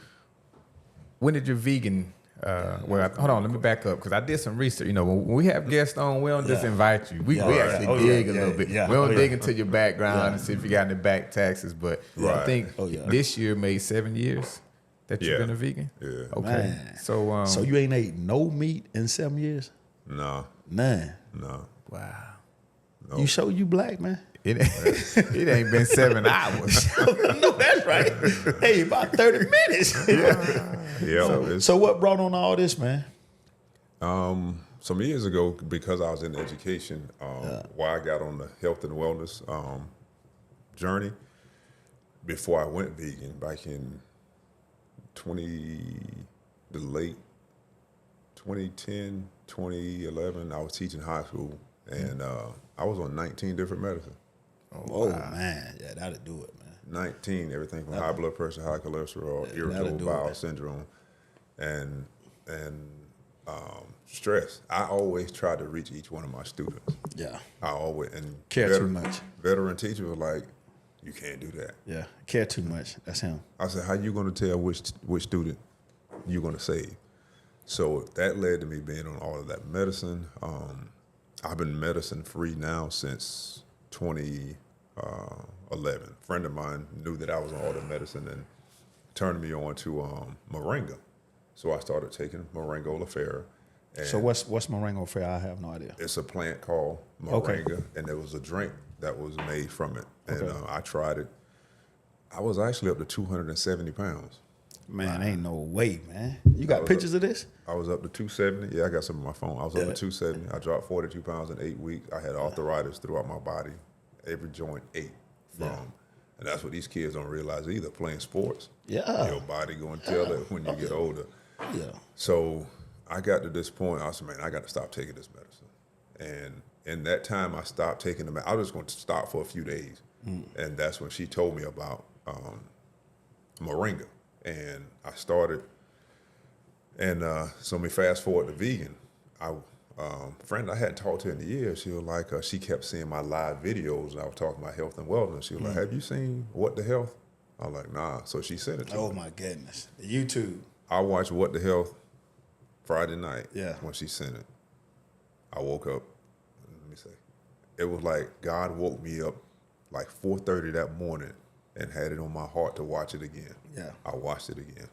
when did your vegan? Hold on, let me back up because I did some research. You know, when we have guests on, we don't just invite you. We actually dig a little bit. Yeah. We don't dig into your background and see if you got any back taxes. But I think this year made 7 years that you've been a vegan. Yeah. Okay. Man. So you ain't ate no meat in 7 years? No. None. No. Wow. No. You show you black, man. It ain't been 7 hours. No, that's right. Hey, about 30 minutes. Yeah. So what brought on all this, man? Some years ago, because I was in education, why I got on the health and wellness journey, before I went vegan back in late 2010, 2011, I was teaching high school, and I was on 19 different medicines. Oh, man. Yeah, that'll do it, man. 19, everything from high blood pressure, high cholesterol, Yeah, irritable that'll do bowel it. syndrome, and stress. I always try to reach each one of my students. Yeah. I always, and Care too much. veteran teachers were like, you can't do that. Yeah. Care too much. That's him. I said, how you going to tell which student you're going to save? So that led to me being on all of that medicine. I've been medicine free now since 2011. A friend of mine knew that I was on all the medicine and turned me on to moringa. So I started taking moringa oleifera. And So what's moringa fair? I have no idea. it's a plant called moringa, and there was a drink that was made from it. And Okay. I tried it. I was actually up to 270 pounds. Man, ain't no way, man. You got was pictures of this? I was up to 270. Yeah, I got some on my phone. I was up Yeah. to 270. I dropped 42 pounds in 8 weeks. I had arthritis throughout my body. Every joint ate from. Yeah. And that's what these kids don't realize either. Playing sports, Yeah. your body going to tell it when you get older. Yeah. So I got to this point. I said, man, I got to stop taking this medicine. And in that time, I stopped taking them. I was going to stop for a few days. And that's when she told me about moringa. And I started. And so we fast forward to vegan. Friend I hadn't talked to in a year, she was like, she kept seeing my live videos, and I was talking about health and wellness. She was like, have you seen What the Health? I was like, nah. So she sent it to Oh me. my goodness. The YouTube. I watched What the Health Friday night. Yeah. When she sent it. I woke up, let me say, it was like God woke me up like 4:30 that morning and had it on my heart to watch it again. Yeah. I watched it again.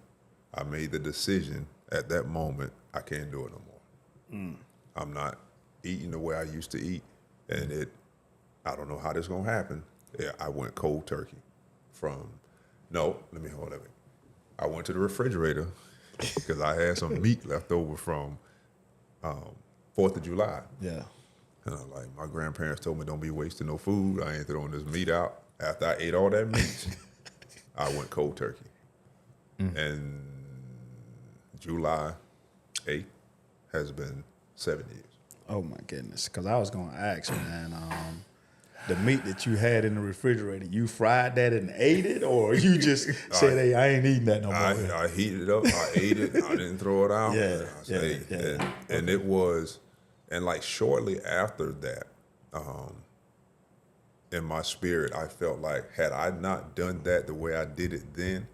I made the decision at that moment, I can't do it no more. I'm not eating the way I used to eat, and I don't know how this gonna happen. Yeah, I went cold turkey hold it. I went to the refrigerator because I had some meat left over from 4th of July. Yeah. And I'm like, my grandparents told me don't be wasting no food. I ain't throwing this meat out. After I ate all that meat, I went cold turkey. And July 8th has been 7 years. Oh my goodness. Because I was going to ask, man, the meat that you had in the refrigerator, you fried that and ate it, or you just said, hey, I ain't eating that no more? I heated it up. I ate it. I didn't throw it out. Yeah, I said, yeah, hey, yeah. and it was, and like shortly after that, in my spirit, I felt like had I not done that the way I did it then,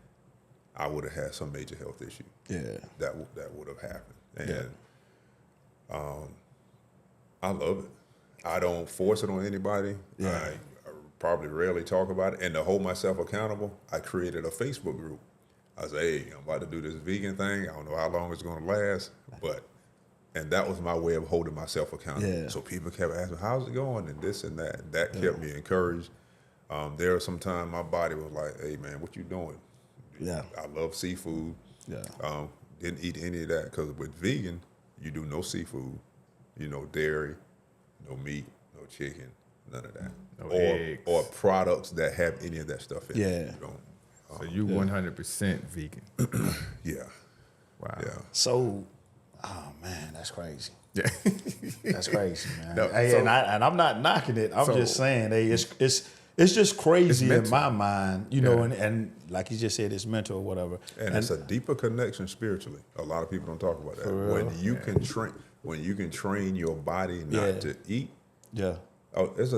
I would have had some major health issue. Yeah. That would have happened. And I love it. I don't force it on anybody. Yeah. I probably rarely talk about it. And to hold myself accountable, I created a Facebook group. I said, hey, I'm about to do this vegan thing. I don't know how long it's going to last, and that was my way of holding myself accountable. Yeah. So people kept asking, how's it going? And this and that. And that kept me encouraged. There was some time my body was like, hey, man, what you doing? Yeah. I love seafood. Yeah. Didn't eat any of that because with vegan, you do no seafood, dairy, no meat, no chicken, none of that. No eggs. Or products that have any of that stuff in it. Yeah. You don't. So you 100% vegan. Yeah. Wow. Yeah. So, oh man, that's crazy. Yeah. That's crazy, man. No, Hey, so- and I'm not knocking it. I'm So- just saying, hey, it's just crazy in mental. my mind, and like you just said, it's mental or whatever. And it's a deeper connection spiritually. A lot of people don't talk about that. For real? When you can train your body not to eat. Yeah. Oh, there's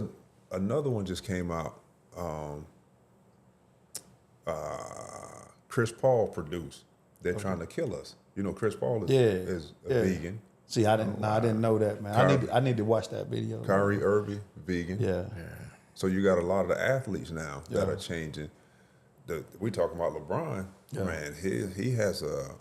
another one just came out. Chris Paul produced. They're trying to kill us. Chris Paul is a vegan. See, I didn't know that, man. I need to watch that video. Kyrie Irving, vegan. Yeah. So you got a lot of the athletes now that are changing. We talking about LeBron. Yeah. Man, he has a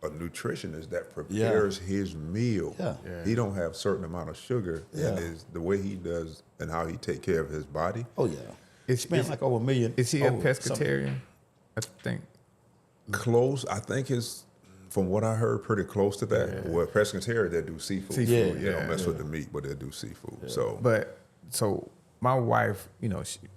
nutritionist that prepares his meal. Yeah. He don't have certain amount of sugar Yeah. in the way he does and how he take care of his body. Oh yeah. He spent like over $1 million. Is he a something. pescatarian? I think. Close, I think it's from what I heard, pretty close to that. Yeah. Well, pescatarian they do seafood. Seafood, They don't yeah. mess with the meat, but they do seafood. So But so my wife,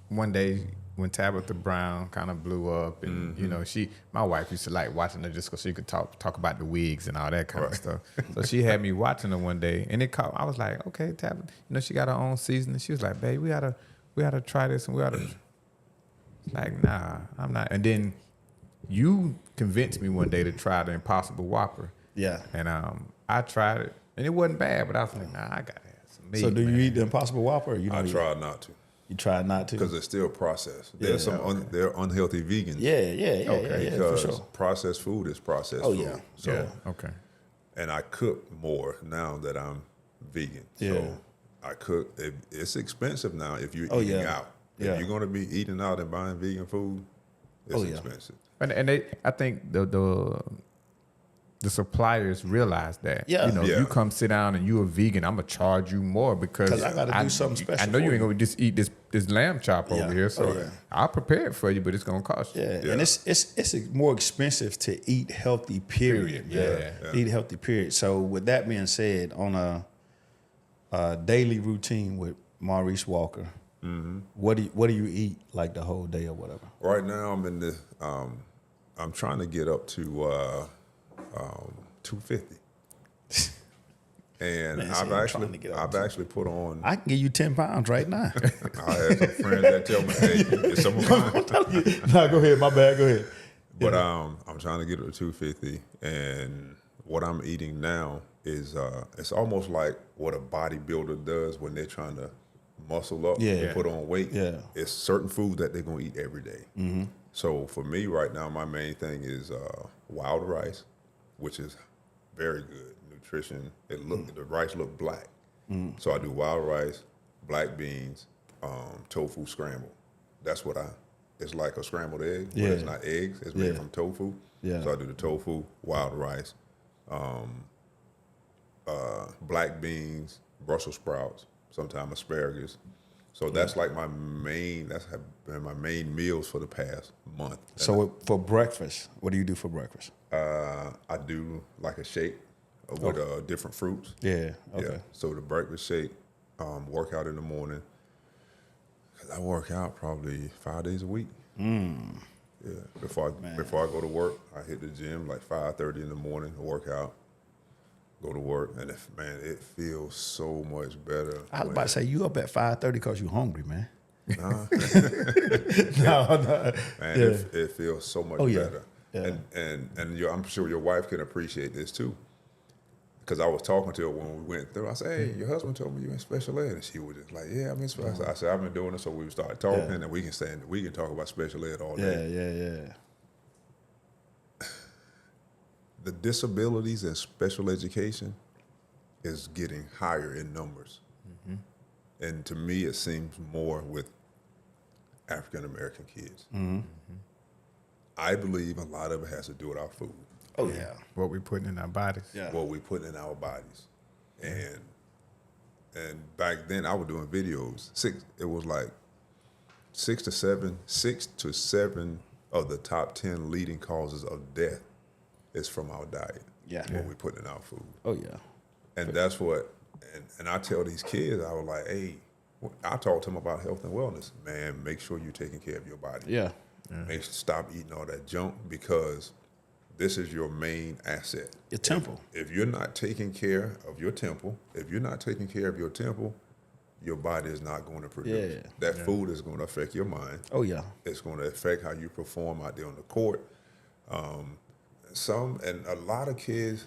one day when Tabitha Brown kind of blew up, and you know, my wife used to like watching her just because she could talk about the wigs and all that kind of stuff. So she had me watching her one day, and I was like, okay, Tabitha, you know, she got her own season, and she was like, babe, we gotta try this, and we gotta like, nah, I'm not. And then you convinced me one day to try the Impossible Whopper. Yeah. And I tried it, and it wasn't bad, but I was like, nah, I gotta have some meat. So do man. you eat the Impossible Whopper? Or you I don't try not to. You try not to? Because it's still processed. There's they're unhealthy vegans. Yeah, for Because sure. processed food is processed Oh, food. yeah. So, Yeah. Okay. and I cook more now that I'm vegan. Yeah. So I cook. It's expensive now if you're Oh, eating yeah. out. Yeah. If you're going to be eating out and buying vegan food, it's Oh, yeah. expensive. And I think the suppliers realize that. Yeah. You know, Yeah. you come sit down and you a vegan, I'm gonna charge you more because 'Cause I gotta do something special I know you for ain't you. gonna just eat this lamb chop Yeah. over here, so Oh, yeah. I'll prepare it for you, but it's gonna cost you. Yeah. Yeah. And it's more expensive to eat healthy, period. Yeah. Eat healthy, period. So with that being said, on a daily routine with Maurice Walker, what do you eat like the whole day or whatever? Right now, I'm in the. I'm trying to get up to 250. And Man, I've see, I'm trying to get up to- actually put on. I can give you 10 pounds right now. I have some friends that tell me, "Hey, it's some of mine." No, go ahead. My bad. Go ahead. But I'm trying to get up to 250, and what I'm eating now is it's almost like what a bodybuilder does when they're trying to muscle up Yeah. and put on weight. Yeah. It's certain food that they're gonna eat every day. Mm-hmm. So for me right now, my main thing is wild rice, which is very good nutrition. The rice look black, so I do wild rice, black beans, tofu scramble. That's what it's like a scrambled egg, but it's Yeah. not eggs. It's made Yeah. from tofu. Yeah. So I do the tofu, wild rice, black beans, Brussels sprouts, sometimes asparagus. So that's like my main. That's been my main meals for the past month. So for breakfast, what do you do for breakfast? I do like a shake with different fruits. Yeah. Okay. Yeah. So the breakfast shake, work out in the morning. 'Cause I work out probably 5 days a week. Yeah. Before I go to work, I hit the gym like 5:30 in the morning to work out. Go to work, and it feels so much better. I was about to say you up at 5:30 because you hungry, man. Nah. No. Man, Yeah. it feels so much yeah. better. Yeah. And I'm sure your wife can appreciate this too. Because I was talking to her when we went through. I said, "Hey, your husband told me you in special ed," and she was just like, "Yeah, I'm in special." I said, "I've been doing it," so we started talking, Yeah. and we can talk about special ed all Yeah, day. yeah. The disabilities in special education is getting higher in numbers, and to me, it seems more with African American kids. I believe a lot of it has to do with our food. Oh yeah. What we putting in our bodies. Yeah. What we put in our bodies. And back then I was doing videos. It was like 6 to 7 of the top 10 leading causes of death is from our diet. Yeah. What we put in our food. Oh yeah. And that's what, and I tell these kids, I was like, hey, I talk to them about health and wellness. Man, make sure you're taking care of your body. Yeah. Stop eating all that junk, because this is your main asset. Your temple. If you're not taking care of your temple, your body is not going to produce. Yeah. That food is going to affect your mind. Oh yeah. It's going to affect how you perform out there on the court. And a lot of kids,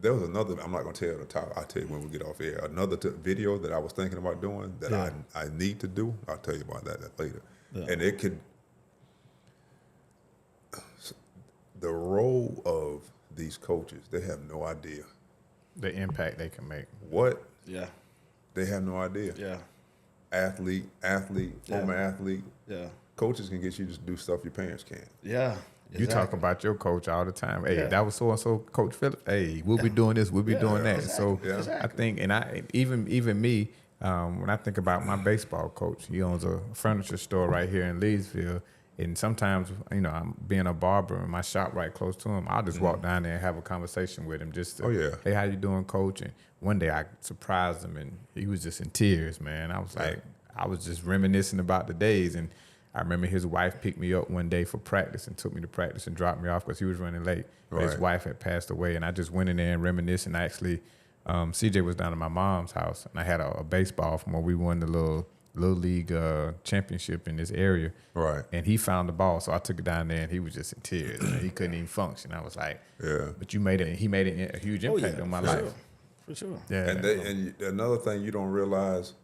there was another, I'm not going to tell you the top, I'll tell you when we get off air, another video that I was thinking about doing that I need to do. I'll tell you about that later. Yeah. And it could, the role of these coaches, they have no idea. The impact they can make. What? Yeah. They have no idea. Yeah. Athlete, former athlete. Yeah. Coaches can get you to do stuff your parents can't. Yeah. You talk about your coach all the time. Hey, Yeah. that was so and so, Coach Phillips. Hey, we'll be doing this. We'll be doing that. So Yeah. I think, and even me, when I think about my baseball coach, he owns a furniture store right here in Leesville. And sometimes, I'm being a barber in my shop right close to him. I'll just walk down there and have a conversation with him. Just to, hey, how you doing, Coach? And one day I surprised him, and he was just in tears, man. I was like, I was just reminiscing about the days, and I remember his wife picked me up one day for practice and took me to practice and dropped me off because he was running late. But his wife had passed away, and I just went in there and reminisced. And actually, CJ was down at my mom's house, and I had a baseball from where we won the little league championship in this area. Right. And he found the ball, so I took it down there, and he was just in tears. And he couldn't even function. I was like, Yeah. But you made it. He made it a huge impact on my life. Sure. For sure. Yeah. And another thing you don't realize,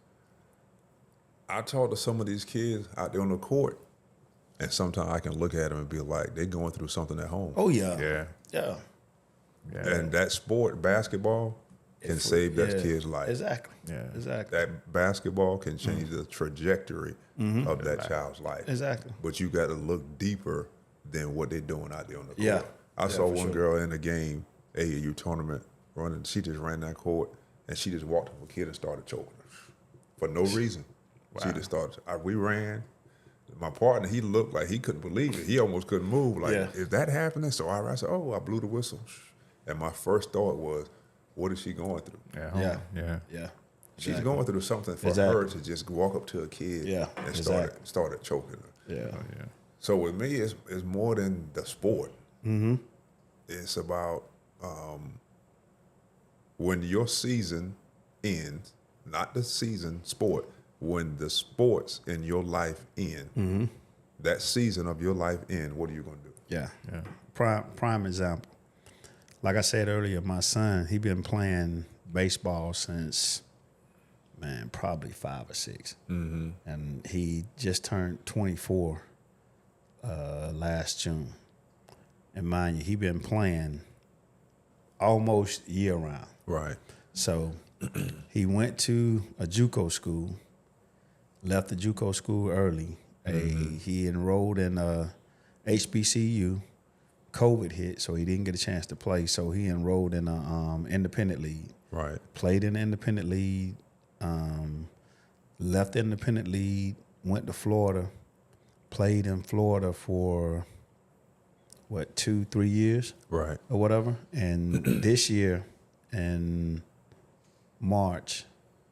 I talk to some of these kids out there on the court, and sometimes I can look at them and be like, they're going through something at home. Oh yeah. Yeah. Yeah. Yeah. And that sport, basketball, can save that kid's life. Exactly. Yeah. Exactly. That basketball can change the trajectory of that child's life. Exactly. But you got to look deeper than what they're doing out there on the court. Yeah. I saw for one sure. girl in the game, AAU tournament, running. She just ran that court, and she just walked up to a kid and started choking her for no reason. She just started. We ran. My partner, he looked like he couldn't believe it. He almost couldn't move. Like, is that happening? So I said, I blew the whistle. And my first thought was, what is she going through? Yeah. Yeah. She's going through something for her to just walk up to a kid and started choking her. Yeah. Yeah. So with me, it's more than the sport. Mm-hmm. It's about when your season ends, not the season sport, when the sports in your life end, that season of your life end, what are you going to do? Yeah. Prime example. Like I said earlier, my son, he been playing baseball since, probably 5 or 6. Mm-hmm. And he just turned 24 last June. And mind you, he been playing almost year round. Right. So he went to a JUCO school, left the JUCO school early. He enrolled in HBCU. COVID hit, so he didn't get a chance to play. So he enrolled in a independent league. Right. Played in the independent league, left the independent league, went to Florida, played in Florida for, 2-3 years? Right. Or whatever. And this year, in March,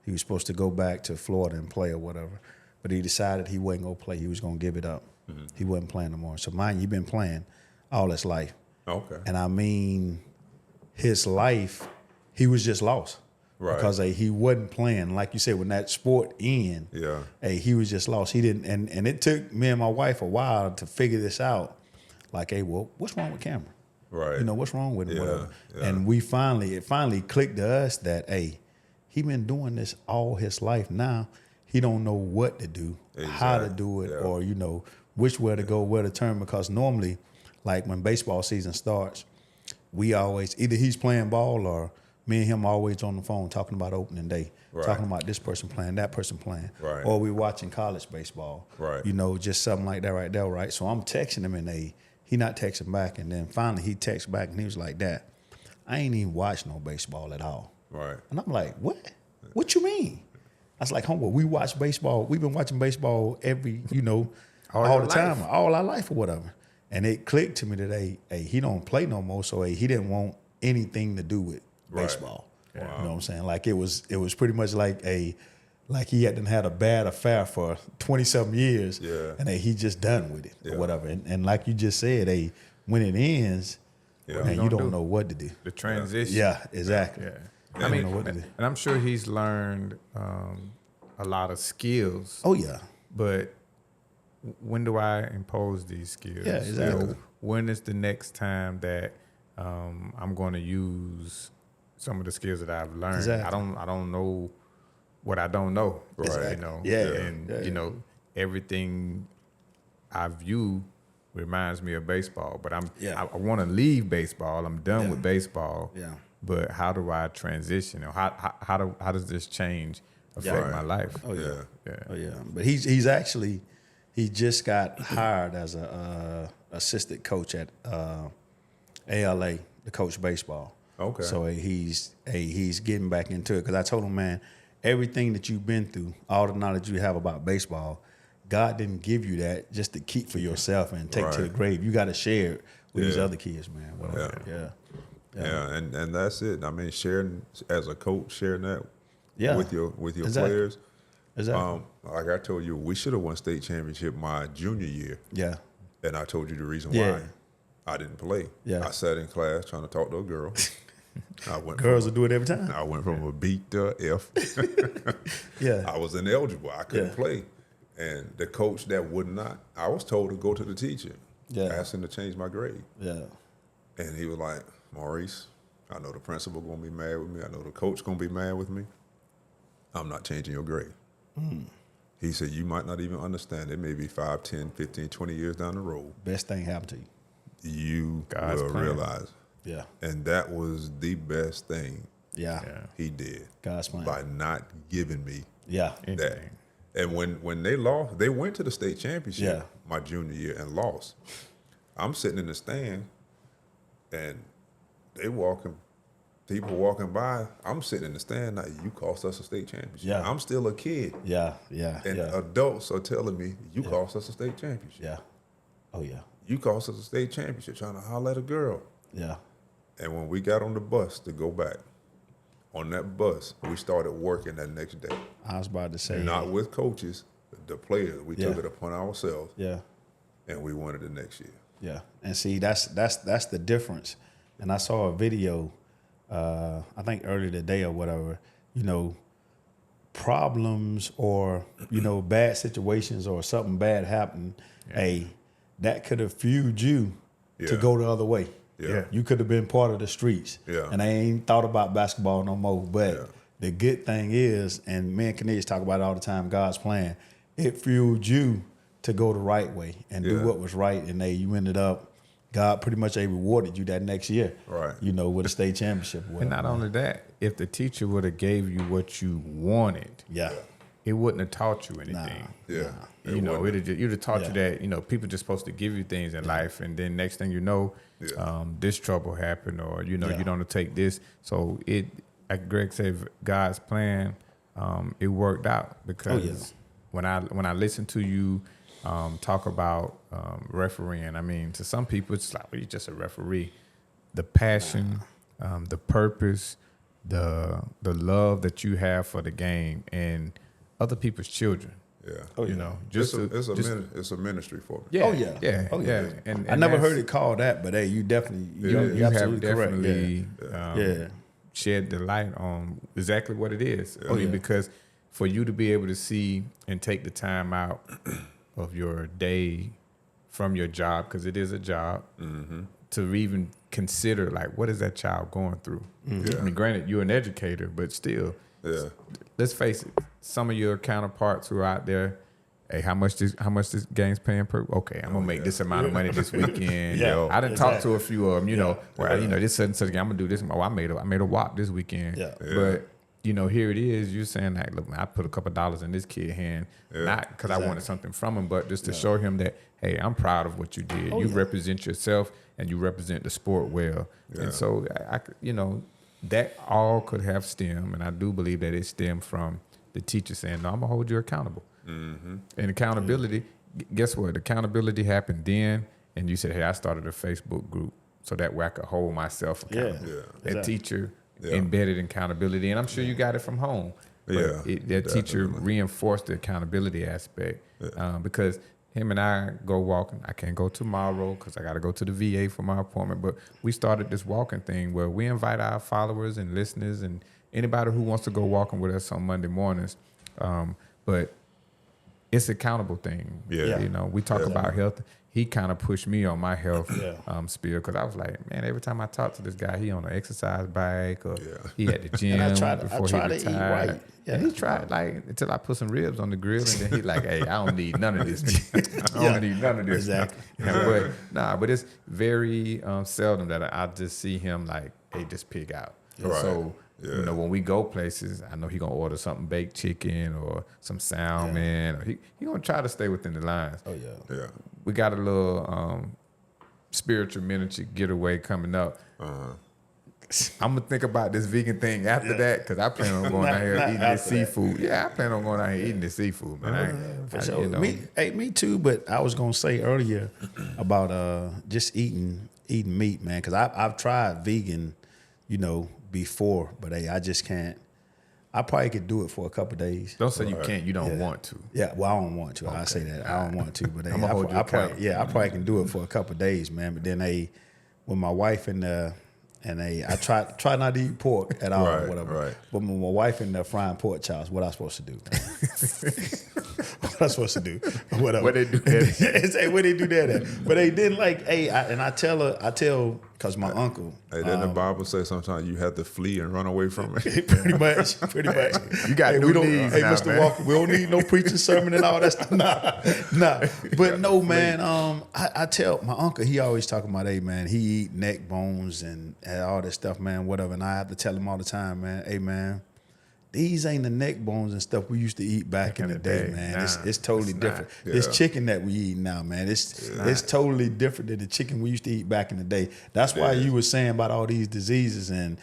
he was supposed to go back to Florida and play or whatever. But he decided he wasn't going to play. He was going to give it up. Mm-hmm. He wasn't playing no more. So mind you, he been playing all his life. Okay. And I mean, his life, he was just lost. Right. Because he wasn't playing. Like you said, when that sport ended, he was just lost. He didn't, and it took me and my wife a while to figure this out. Like, what's wrong with Cameron? Right. What's wrong with him? Whatever. Yeah. And it finally clicked to us that, he been doing this all his life. Now he don't know what to do, how to do it, or, which way to go, where to turn. Because normally, like when baseball season starts, we always, either he's playing ball or me and him always on the phone talking about opening day, talking about this person playing, that person playing, or we watching college baseball, just something like that right there, right? So I'm texting him and he not texting back. And then finally he texts back and he was like, Dad, I ain't even watch no baseball at all. Right. And I'm like, what? What you mean? I was like, homeboy, we watch baseball. We've been watching baseball every, all the time, all our life or whatever. And it clicked to me today, he don't play no more, so he didn't want anything to do with baseball. Wow. You know what I'm saying? Like it was pretty much like he hadn't had a bad affair for 20-something years, and he just done with it or whatever. And like you just said, when it ends, and you don't know what to do. The transition. Yeah, exactly. Yeah. I mean, and I'm sure he's learned a lot of skills. Oh yeah. But when do I impose these skills? Yeah, exactly. When is the next time that I'm going to use some of the skills that I've learned? Exactly. I don't know what I don't know. Right. And everything I view reminds me of baseball. But I want to leave baseball. I'm done with baseball. Yeah. But how do I transition? Or how does this change affect my life? Oh yeah. Oh yeah. But he just got hired as a assistant coach at ALA to coach baseball. Okay. So he's getting back into it because I told him, man, everything that you've been through, all the knowledge you have about baseball, God didn't give you that just to keep for yourself and take to the grave. You got to share it with these other kids, man. Yeah, and that's it. I mean, sharing as a coach, sharing that with your Exactly. players. Exactly. Like I told you, we should have won state championship my junior year. Yeah. And I told you the reason Yeah. why I didn't play. Yeah. I sat in class trying to talk to a girl. Girls will do it every time. I went from a B to a F. Yeah. I was ineligible. I couldn't Yeah. play. And the coach that would not, I was told to go to the teacher, Yeah. ask him to change my grade. Yeah. And he was like, Maurice, I know the principal going to be mad with me. I know the coach going to be mad with me. I'm not changing your grade. He said, you might not even understand. It may be 5, 10, 15, 20 years down the road. Best thing happened to you. You God's will plan. realize. Yeah. And that was the best thing Yeah. he did God's plan. by not giving me Yeah. that. Anything. And when they lost, they went to the state championship Yeah. my junior year and lost. I'm sitting in the stand and people walking by. I'm sitting in the stand. Like, you cost us a state championship. Yeah. I'm still a kid. Yeah. Yeah. And Yeah. adults are telling me, you cost us a state championship. Yeah. Oh yeah. You cost us a state championship trying to holler at a girl. Yeah. And when we got on the bus to go back, on that bus, we started working that next day. I was about to say. Not with coaches, the players. We took Yeah. it upon ourselves, Yeah. and we won it the next year. Yeah. And see, that's the difference. And I saw a video, I think earlier today or whatever. You know, problems or bad situations or something bad happened. Hey, that could have fueled you to Yeah. go the other way. Yeah. You could have been part of the streets. Yeah. And I ain't thought about basketball no more. But Yeah. the good thing is, and me and Canadians talk about it all the time, God's plan, it fueled you to go the right way and do Yeah. what was right. And you ended up, God pretty much rewarded you that next year. Right. With a state championship. or And whatever. not only that, if the teacher would have gave you what you wanted, Yeah. it wouldn't have taught you anything. Yeah. You'd have taught you Yeah. that, people just supposed to give you things in life. And then next thing you know, Yeah. this trouble happened or, you Yeah. don't take this. So like Greg said, God's plan, it worked out because when I listen to you talk about refereeing, I mean, to some people, it's like, well, you're just a referee. The passion, the purpose, the love that you have for the game and other people's children. Yeah. Oh, You yeah. know, It's a ministry for me. yeah, Oh, yeah. yeah, Oh, yeah. yeah. And I never that's- heard it called that, but hey, you definitely, You you're have absolutely correct. definitely Yeah. shed the light on exactly what it is. I mean, yeah. because for you to be able to see and take the time out of your day from your job, because it is a job, to even consider like what is that child going through. Yeah. I mean, granted, you're an educator, but still, Yeah. let's face it. Some of your counterparts who are out there, hey, how much this game's paying per? Okay, I'm gonna make this amount of money this weekend. Yeah, I done talked to exactly. a few of them. This such game. I'm gonna do this. Oh, I made a WAP this weekend. Yeah. But here it is. You're saying like, look, man, I put a couple dollars in this kid's hand, not because I wanted something from him, but just to show him that, hey, I'm proud of what you did. You represent yourself and you represent the sport well. Yeah. And so that all could have stemmed, and I do believe that it stemmed from the teacher saying, no, I'm gonna hold you accountable. Mm-hmm. And accountability, guess what? Accountability happened then, and you said, hey, I started a Facebook group so that way I could hold myself accountable. Yeah. That Exactly. teacher Yeah. embedded accountability, and I'm sure you got it from home. But Yeah, that teacher definitely. reinforced the accountability aspect because him and I go walking. I can't go tomorrow because I got to go to the VA for my appointment. But we started this walking thing where we invite our followers and listeners and anybody who wants to go walking with us on Monday mornings. But it's an accountable thing. Yeah. We talk about health. He kind of pushed me on my health spiel because I was like, man, every time I talk to this guy, he on an exercise bike or he at the gym I try before to he eat retired. right. Yeah. And he tried until I put some ribs on the grill, and then he like, hey, I don't need none of this. I don't need none of this. Exactly. But it's very seldom that I just see him like, hey, just pig out. Right. So Yeah. when we go places, I know he gonna order something baked chicken or some salmon. Or he gonna try to stay within the lines. Oh yeah. Yeah. We got a little spiritual miniature getaway coming up. I'm gonna think about this vegan thing after that because I plan on going out here Not eating this after that. seafood. Yeah, I plan on going out here eating this seafood, man. For sure. Me too. But I was gonna say earlier about just eating meat, man. Because I've tried vegan, before, but hey, I just can't. I probably could do it for a couple of days. Don't say you can't. You don't want to. Yeah, well, I don't want to. I say that I don't want to, but I'ma hold you accountable. I probably can do it for a couple of days, man. But then when my wife I try not to eat pork at all, or whatever. Right. But when my wife in there frying pork chops, what I supposed to do? What I supposed to do? Whatever. What they do that? Say what they do that at? But they didn't like. I tell because my uncle. Hey, didn't the Bible say sometimes you have to flee and run away from it? Pretty much. You got new needs now, Mr. man. Walker, we don't need no preaching sermon and all that stuff. Nah. But no, man. I tell my uncle, he always talking about, hey, man, he eat neck bones and all this stuff, man, whatever. And I have to tell him all the time, man, hey, man, these ain't the neck bones and stuff we used to eat back in the day, man. Nah, it's totally different. Yeah. This chicken that we eat now, man, it's totally different than the chicken we used to eat back in the day. That's why you were saying about all these diseases and,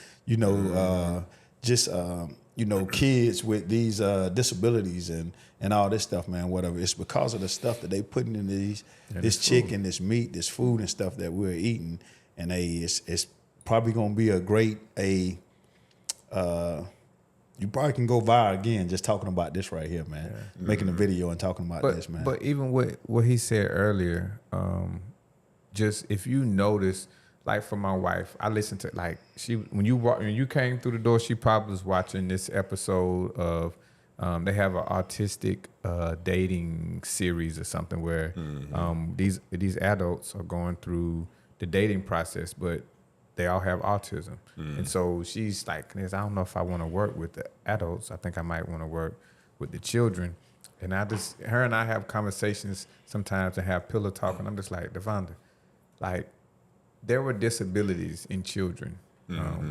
kids with these disabilities and all this stuff, man, whatever. It's because of the stuff that they putting in this chicken, this meat, this food and stuff that we're eating. And it's probably going to be a great, you probably can go viral again just talking about this right here, man. Yeah. Making a video and talking about this, man. But even what he said earlier, just if you notice, like for my wife, I listened to when you came through the door, she probably was watching this episode of they have an autistic dating series or something where these adults are going through the dating process, but they all have autism. And so she's like, I don't know if I want to work with the adults. I think I might want to work with the children. And her and I have conversations sometimes and have pillow talk. And I'm just like, Devonda, like there were disabilities in children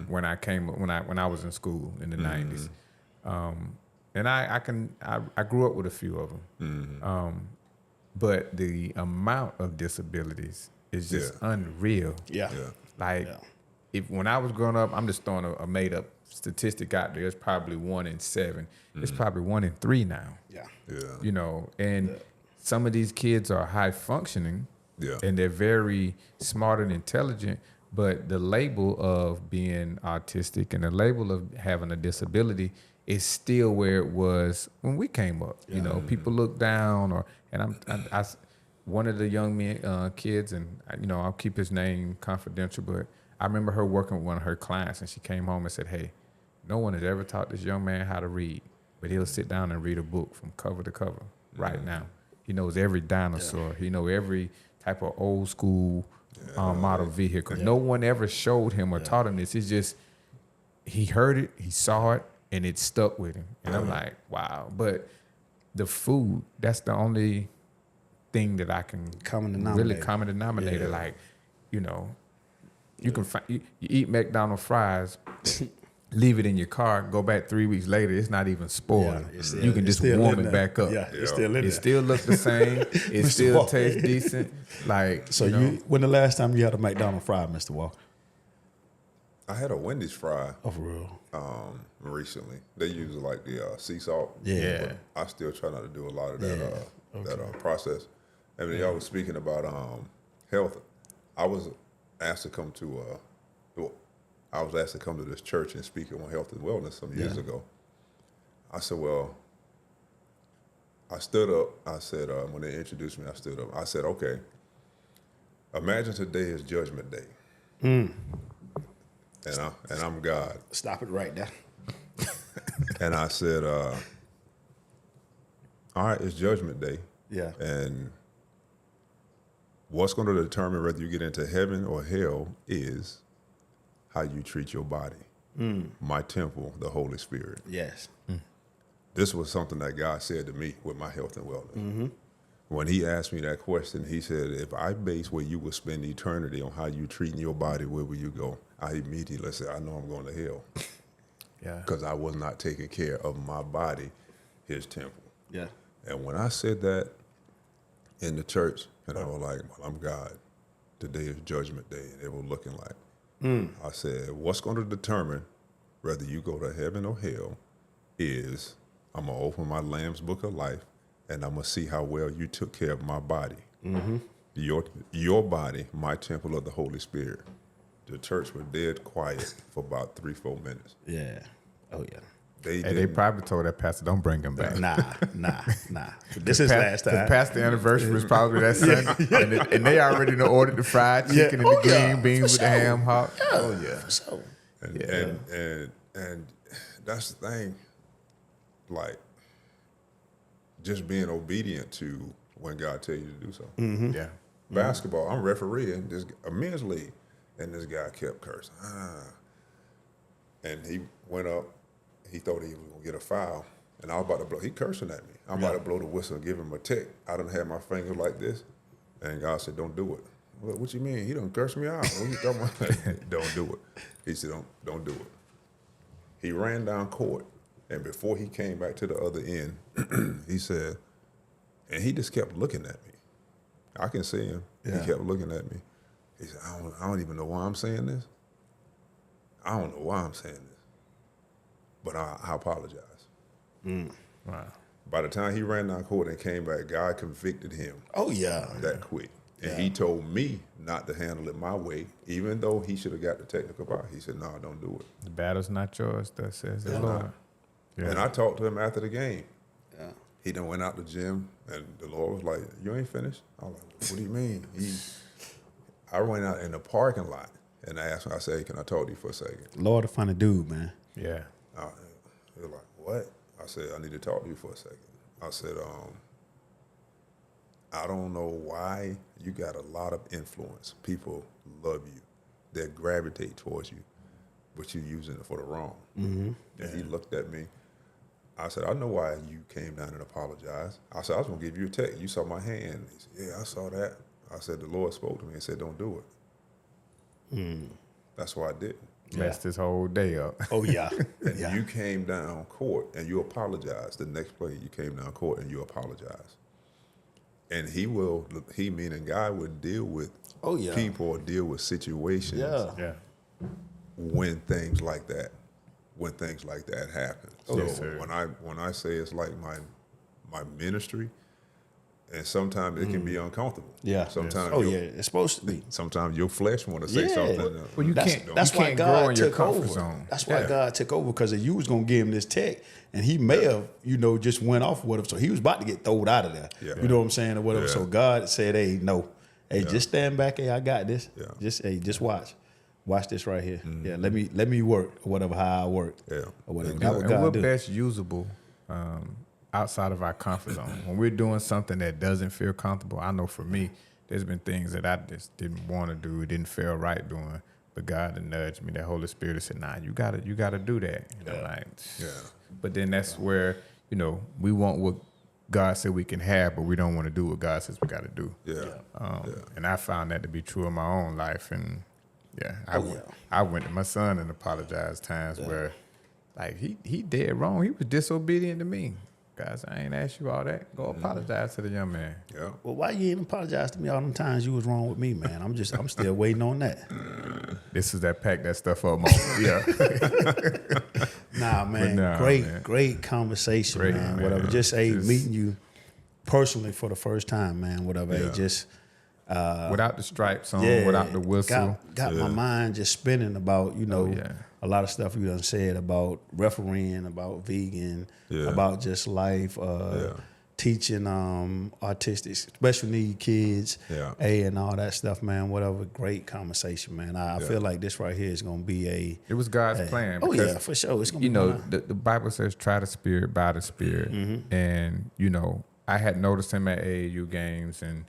when I was in school in the 90s. And I grew up with a few of them. But the amount of disabilities is just unreal. Yeah. If when I was growing up, I'm just throwing a made up statistic out there. It's probably 1 in 7. It's probably 1 in 3 now. And some of these kids are high functioning, and they're very smart and intelligent. But the label of being autistic and the label of having a disability is still where it was when we came up. People look down, I one of the young kids, and I'll keep his name confidential, but I remember her working with one of her clients, and she came home and said, hey, no one has ever taught this young man how to read, but he'll sit down and read a book from cover to cover right now. He knows every dinosaur. He knows every type of old school model vehicle. No one ever showed him or taught him this. It's just he heard it, he saw it, and it stuck with him. And I'm like, wow. But the food, that's the only thing that I can common denominator. Like, you can you eat McDonald's fries, leave it in your car, go back 3 weeks later, it's not even spoiled. You can just warm it back up. Yeah, it's still in there. It still looks the same. It still tastes decent. Like, so when the last time you had a McDonald's fry, Mr. Walker? I had a Wendy's fry. Oh, for real? Recently. They use like the sea salt. Yeah. I still try not to do a lot of that that process. And when y'all was speaking about health, I was asked to come to this church and speak on health and wellness some years ago. I said, well, I stood up. I said, when they introduced me, I stood up. I said, okay, imagine today is Judgment Day. And I'm God. Stop it right there. And I said, all right, it's Judgment Day. Yeah. And what's going to determine whether you get into heaven or hell is how you treat your body. My temple, the Holy Spirit. Yes. This was something that God said to me with my health and wellness. When he asked me that question, he said, if I base where you will spend eternity on how you treating your body, where will you go? I immediately said, I know I'm going to hell. Because I was not taking care of my body, his temple. Yeah. And when I said that in the church, and I was like, well, I'm God. Today is Judgment Day. And they were looking like, I said, what's going to determine whether you go to heaven or hell is I'm going to open my Lamb's Book of Life and I'm going to see how well you took care of my body. Your body, my temple of the Holy Spirit. The church was dead quiet for about 3-4 minutes. Yeah. Oh, yeah. They probably told that pastor, don't bring him back. Nah. This is last time. Because pastor anniversary was probably that Sunday. And they already know ordered the fried chicken and the green beans with the ham hock. Oh, yeah. For sure. And that's the thing, like, just being obedient to when God tell you to do something. Mm-hmm. Yeah. Basketball, I'm refereeing a men's league, and this guy kept cursing. And he went up, he thought he was going to get a foul, and I was about to blow. He cursing at me. I'm about to blow the whistle and give him a tick. I done had my finger like this, and God said, don't do it. What you mean? He done cursed me out. What you talking about? Don't do it. He said, don't do it. He ran down court, and before he came back to the other end, he said, and he just kept looking at me. I can see him. Yeah. He kept looking at me. He said, I don't even know why I'm saying this. I don't know why I'm saying this, but I apologize. Wow. By the time he ran down court and came back, God convicted him Oh, yeah. that quick. And he told me not to handle it my way, even though he should have got the technical part. He said, no, don't do it. The battle's not yours, thus says the Lord. Yeah. And I talked to him after the game. Yeah. He done went out the gym, and the Lord was like, you ain't finished? I was like, what do you mean? I went out in the parking lot, and I asked him, I said, hey, can I talk to you for a second? Lord, a funny dude, man. Yeah. He was like, what? I said, I need to talk to you for a second. I said, I don't know why you got a lot of influence. People love you. They gravitate towards you, but you're using it for the wrong. Mm-hmm. And he looked at me. I said, I know why you came down and apologized. I said, I was going to give you a text. You saw my hand. He said, yeah, I saw that. I said, the Lord spoke to me and said, don't do it. That's why I didn't. Messed his whole day up. Oh, yeah. And you came down court and you apologized. The next play, you came down court and you apologized. And he meaning God would deal with people or deal with situations Yeah. when things like that happen. So Yes, sir. when I say it's like my ministry, and sometimes it can be uncomfortable. Yeah. Sometimes It's supposed to be. sometimes your flesh want to say something. Well, you can't. That's you why can't God grow in your took comfort over. zone. That's why God took over, because you was gonna give him this tech, and he may have, just went off with him. So he was about to get thrown out of there. Yeah. You know what I'm saying, or whatever. Yeah. So God said, "Hey, no, just stand back. Hey, I got this. Yeah. Just watch this right here. Yeah, let me work or whatever, how I work. Yeah. Or whatever. And That's what And God we're do. best usable outside of our comfort zone. When we're doing something that doesn't feel comfortable, I know for me, there's been things that I just didn't want to do, didn't feel right doing, but God had nudged me. That Holy Spirit said, "Nah, you gotta do that." And I'm like, But then that's where we want what God said we can have, but we don't want to do what God says we got to do. And I found that to be true in my own life. And I went to my son and apologized times where, like, he did wrong. He was disobedient to me. Guys, I ain't asked you all that. Go apologize to the young man. Yeah. Well, why you ain't apologize to me all them times you was wrong with me, man? I'm still waiting on that. This is that pack that stuff up moment. Yeah. Nah, man. Great conversation, Great, man. man. Whatever. Just meeting you personally for the first time, man. Whatever. Yeah. Hey, just Without the stripes on, without the whistle. Got my mind just spinning about, a lot of stuff you done said about refereeing, about vegan, about just life, teaching autistic, special need kids, and all that stuff, man. Whatever. Great conversation, man. I feel like this right here is going to be It was God's plan. Oh, because, yeah, for sure. It's going to be the Bible says, try the spirit by the spirit. Mm-hmm. And, I had noticed him at AAU games, and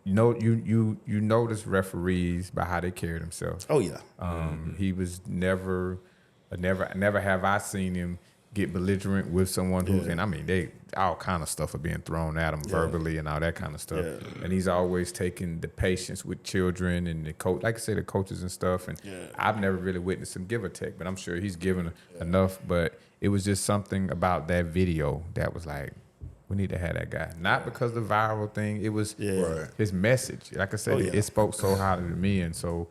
you notice referees by how they carry themselves. Oh, yeah. He was never have I seen him get belligerent with someone who's in. I mean, they all kind of stuff are being thrown at him verbally and all that kind of stuff. Yeah. And he's always taking the patience with children and the coach, like I say, the coaches and stuff. And I've never really witnessed him give a tech, but I'm sure he's given enough. But it was just something about that video that was like, we need to have that guy. Not because the viral thing. It was his message. Like I said, it spoke so highly to me, and so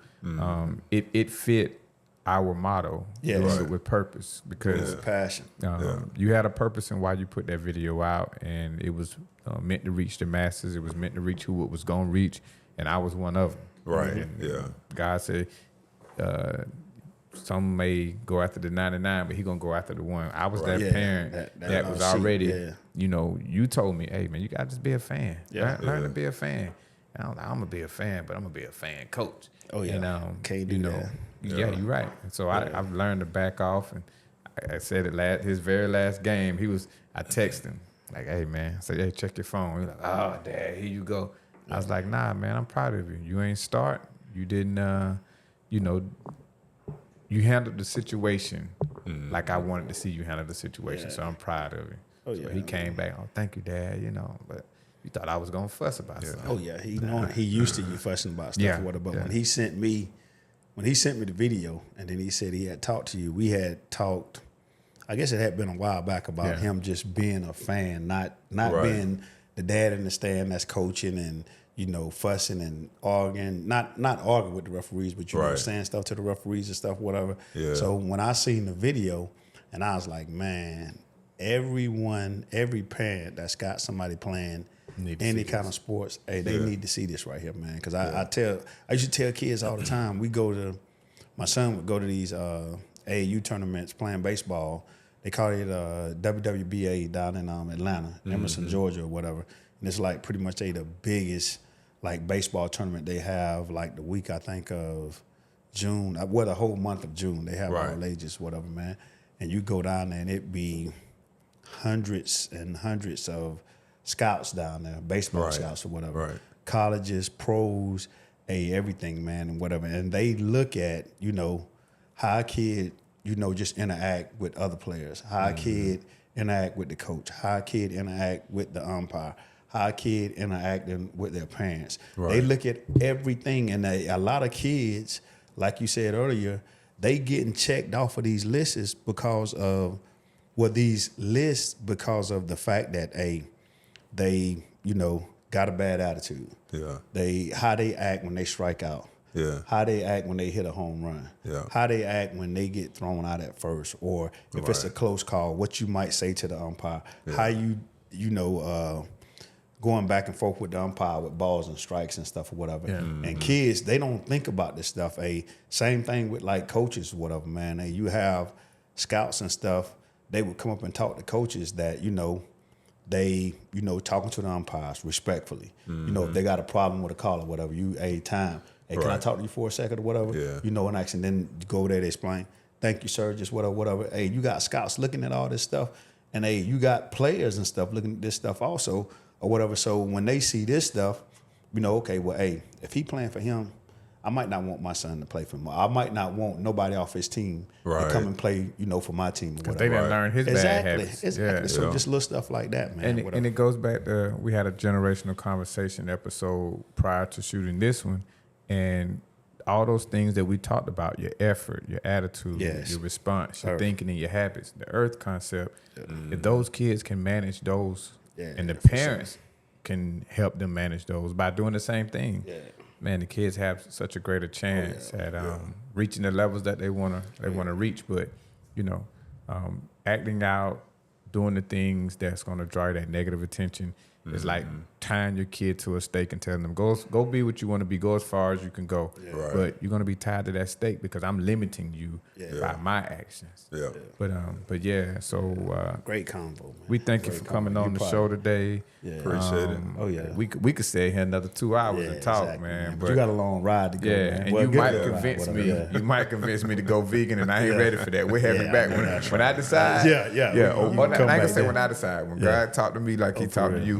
it fit our motto, with purpose, because passion. You had a purpose in why you put that video out, and it was meant to reach the masses. It was meant to reach who it was going to reach, and I was one of them. Right. And God said, some may go after the 99, but he gonna go after the one. I was that Yeah, parent that was already, yeah. you told me, hey man, you gotta just be a fan. Yeah. Learn to be a fan. I'm gonna be a fan, but I'm gonna be a fan coach. Oh yeah, And can't do that. Yeah, you're right. And so I've learned to back off. And I said it his very last game. I texted him like, hey man, I said, hey, check your phone. He was like, oh Dad, here you go. I was like, nah man, I'm proud of you. You ain't start. You didn't. You handled the situation like I wanted to see you handle the situation. So I'm proud of you. Oh, so yeah. he came back. Oh, thank you, Dad. But you thought I was gonna fuss about something. Oh yeah, he used to you fussing about stuff or whatever. But when he sent me the video, and then he said he had talked to you, we had talked. I guess it had been a while back about him just being a fan, not being the dad in the stand that's coaching and fussing and arguing, not arguing with the referees, but saying stuff to the referees and stuff, whatever. Yeah. So when I seen the video, and I was like, man, every parent that's got somebody playing any kind of sports, hey, they need to see this right here, man. Because I used to tell kids all the time, my son would go to these AAU tournaments playing baseball. They call it WWBA down in Atlanta, Emerson, Georgia, or whatever. And it's like pretty much the biggest like baseball tournament they have, like the week I think of June, the whole month of June. They have all ages, whatever, man. And you go down there and it be hundreds and hundreds of scouts down there, baseball scouts or whatever. Right. Colleges, pros, everything, man, and whatever. And they look at, how a kid, just interact with other players, how a kid interact with the coach, how a kid interact with the umpire, how a kid interacting with their parents. Right. They look at everything, and a lot of kids, like you said earlier, they getting checked off of these lists because of the fact that they got a bad attitude. Yeah. How they act when they strike out. Yeah. How they act when they hit a home run. Yeah. How they act when they get thrown out at first, or if it's a close call, what you might say to the umpire. Yeah. How going back and forth with the umpire with balls and strikes and stuff or whatever. Yeah. Mm-hmm. And kids, they don't think about this stuff. Same thing with like coaches or whatever, man. You have scouts and stuff, they would come up and talk to coaches that, they, talking to the umpires respectfully. Mm-hmm. If they got a problem with a call or whatever, time. Hey, can I talk to you for a second or whatever? Yeah. And actually then you go over there to explain, thank you, sir, just whatever. Hey, you got scouts looking at all this stuff, and you got players and stuff looking at this stuff also or whatever. So when they see this stuff, if he playing for him, I might not want my son to play for him. I might not want nobody off his team to come and play, for my team. Because they didn't learn his bad habits. Exactly. Yeah. So just little stuff like that, man. And it goes back to, we had a generational conversation episode prior to shooting this one, and all those things that we talked about, your effort, your attitude, your response, your thinking, and your habits, the earth concept, if those kids can manage those, and the parents can help them manage those by doing the same thing, man, the kids have such a greater chance at reaching the levels that they want to reach. But acting out, doing the things that's going to draw that negative attention is like tying your kid to a stake and telling them, go be what you want to be, go as far as you can go. Yeah. Right. But you're going to be tied to that stake because I'm limiting you by my actions. Yeah. But yeah, so great convo, man. We thank you for coming on the show today. Yeah. Appreciate it. Oh yeah. We could stay here another 2 hours and talk, man. But you got a long ride to go. Yeah, man. and you might convince me. You might convince me to go vegan, and I ain't ready for that. We'll have it back when I decide. Yeah. I ain't gonna say when I decide. When God talk to me like He talked to you,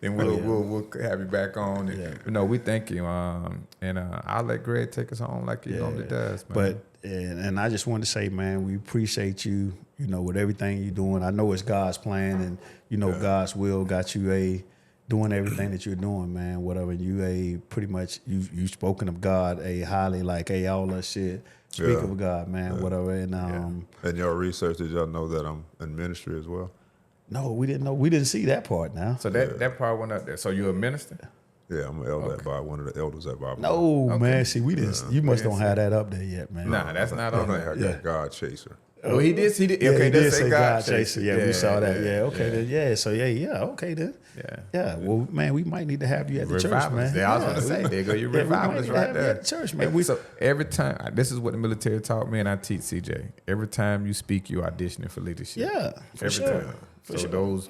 then we'll have you back on. And, we thank you. And I'll let Greg take us home like he normally does, man. But and I just wanted to say, man, we appreciate you. With everything you're doing. I know it's God's plan, and God's will got you doing everything that you're doing, man. Whatever you pretty much you spoken of God highly, like all that shit. Speak of God, man. Whatever. And and your research, did y'all know that I'm in ministry as well? No, we didn't know. We didn't see that part now. So that part went up there. So you're a minister? Yeah, I'm an elder by one of the elders at Bible. No, man. See, we didn't. You must don't have that up there yet, man. Nah, that's not on there. I got God chaser. Oh, he did. Yeah, Okay, he did that's say a God chaser. Yeah, we saw that. Yeah, okay. yeah. Then, yeah, so okay then. Yeah. Well, man, we might need to have you at the church, Revivalist. man. Yeah, I was going to say, there go your we might revivalist need to right have you there. at the church, man. So every time, this is what the military taught me, and I teach CJ. Every time you speak, you're auditioning for leadership. Yeah, for every sure. time. For So sure. those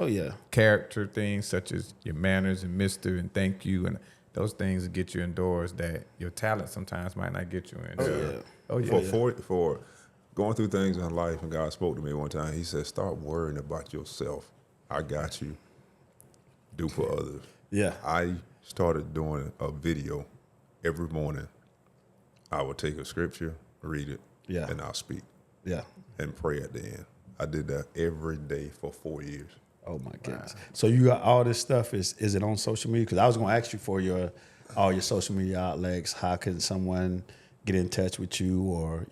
character things, such as your manners and Mr. and thank you, and those things get you indoors that your talent sometimes might not get you in. For going through things in life, and God spoke to me one time. He said, "Start worrying about yourself. I got you. Do for others." Yeah. I started doing a video every morning. I would take a scripture, read it, and I'll speak. Yeah. And pray at the end. I did that every day for 4 years. Oh my goodness! So you got all this stuff. Is it on social media? Because I was going to ask you for all your social media outlets. How can someone get in touch with you, or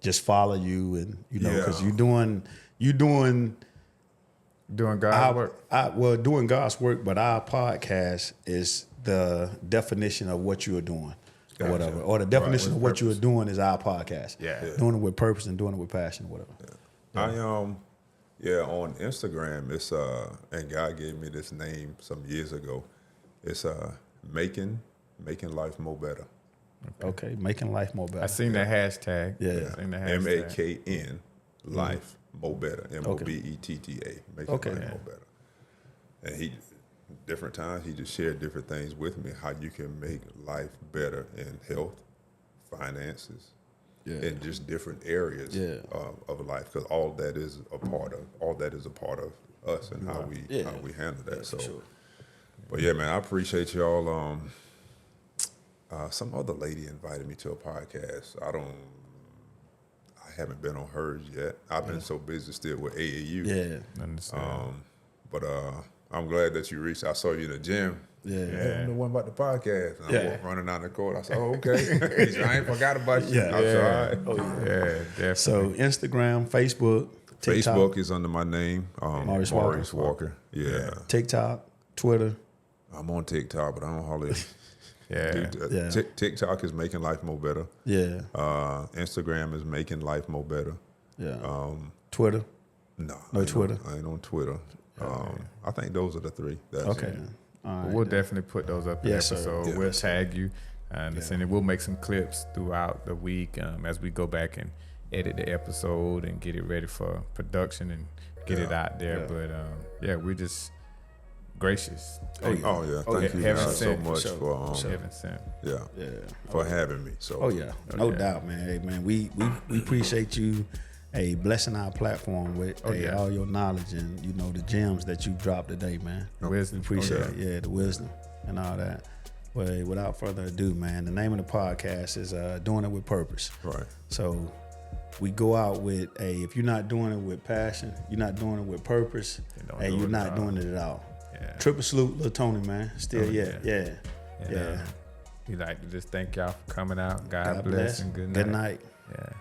just follow you, and because you're doing God's work. Doing God's work. But our podcast is the definition of what you are doing, or whatever, or the definition of what you are doing is our podcast. Yeah. Doing it with purpose and doing it with passion, or whatever. On Instagram, it's and God gave me this name some years ago. It's making life more better. Okay, making life more better. I seen that hashtag. Yeah. I seen the hashtag. MAKN life more better. MOBETTA. Making life more better. And he, different times, he just shared different things with me, how you can make life better in health, finances, in just different areas of life, because all that is a part of us and how we handle that. So, sure. But yeah, man, I appreciate y'all. Some other lady invited me to a podcast. I haven't been on hers yet. I've been so busy still with AAU. Yeah, Understand. But I'm glad that you reached. I saw you in the gym. Yeah. I'm the one about the podcast. And I'm running down the court. I said, "Oh, okay." He said, "I ain't forgot about you." Yeah. I said, "All right." Oh yeah. Yeah, definitely. So Instagram, Facebook, TikTok, Facebook is under my name, Maurice Walker. Yeah. TikTok, Twitter. I'm on TikTok, but I don't hardly. TikTok is making life more better. Yeah. Instagram is making life more better. Yeah. Twitter. No Twitter. I ain't on Twitter. I think those are the three. That's Okay. All right. We'll definitely put those up in the Yes, sir. episode. Yeah. We'll tag you. And we'll make some clips throughout the week as we go back and edit the episode and get it ready for production and get it out there. Yeah. But we're just gracious. Thank you Heaven guys so sent. much for Heaven sent. for having me. So no doubt, man. Hey, man, we appreciate you. Blessing our platform with all your knowledge and the gems that you dropped today, man. Wisdom. We appreciate it. Yeah, the wisdom and all that. Well, without further ado, man, the name of the podcast is Doing It With Purpose. Right. So we go out with if you're not doing it with passion, you're not doing it with purpose, you're not doing it at all. Yeah. Triple salute, Lil Tony, man. Still, yeah. We like to just thank y'all for coming out. God bless and good night. Good night. Yeah.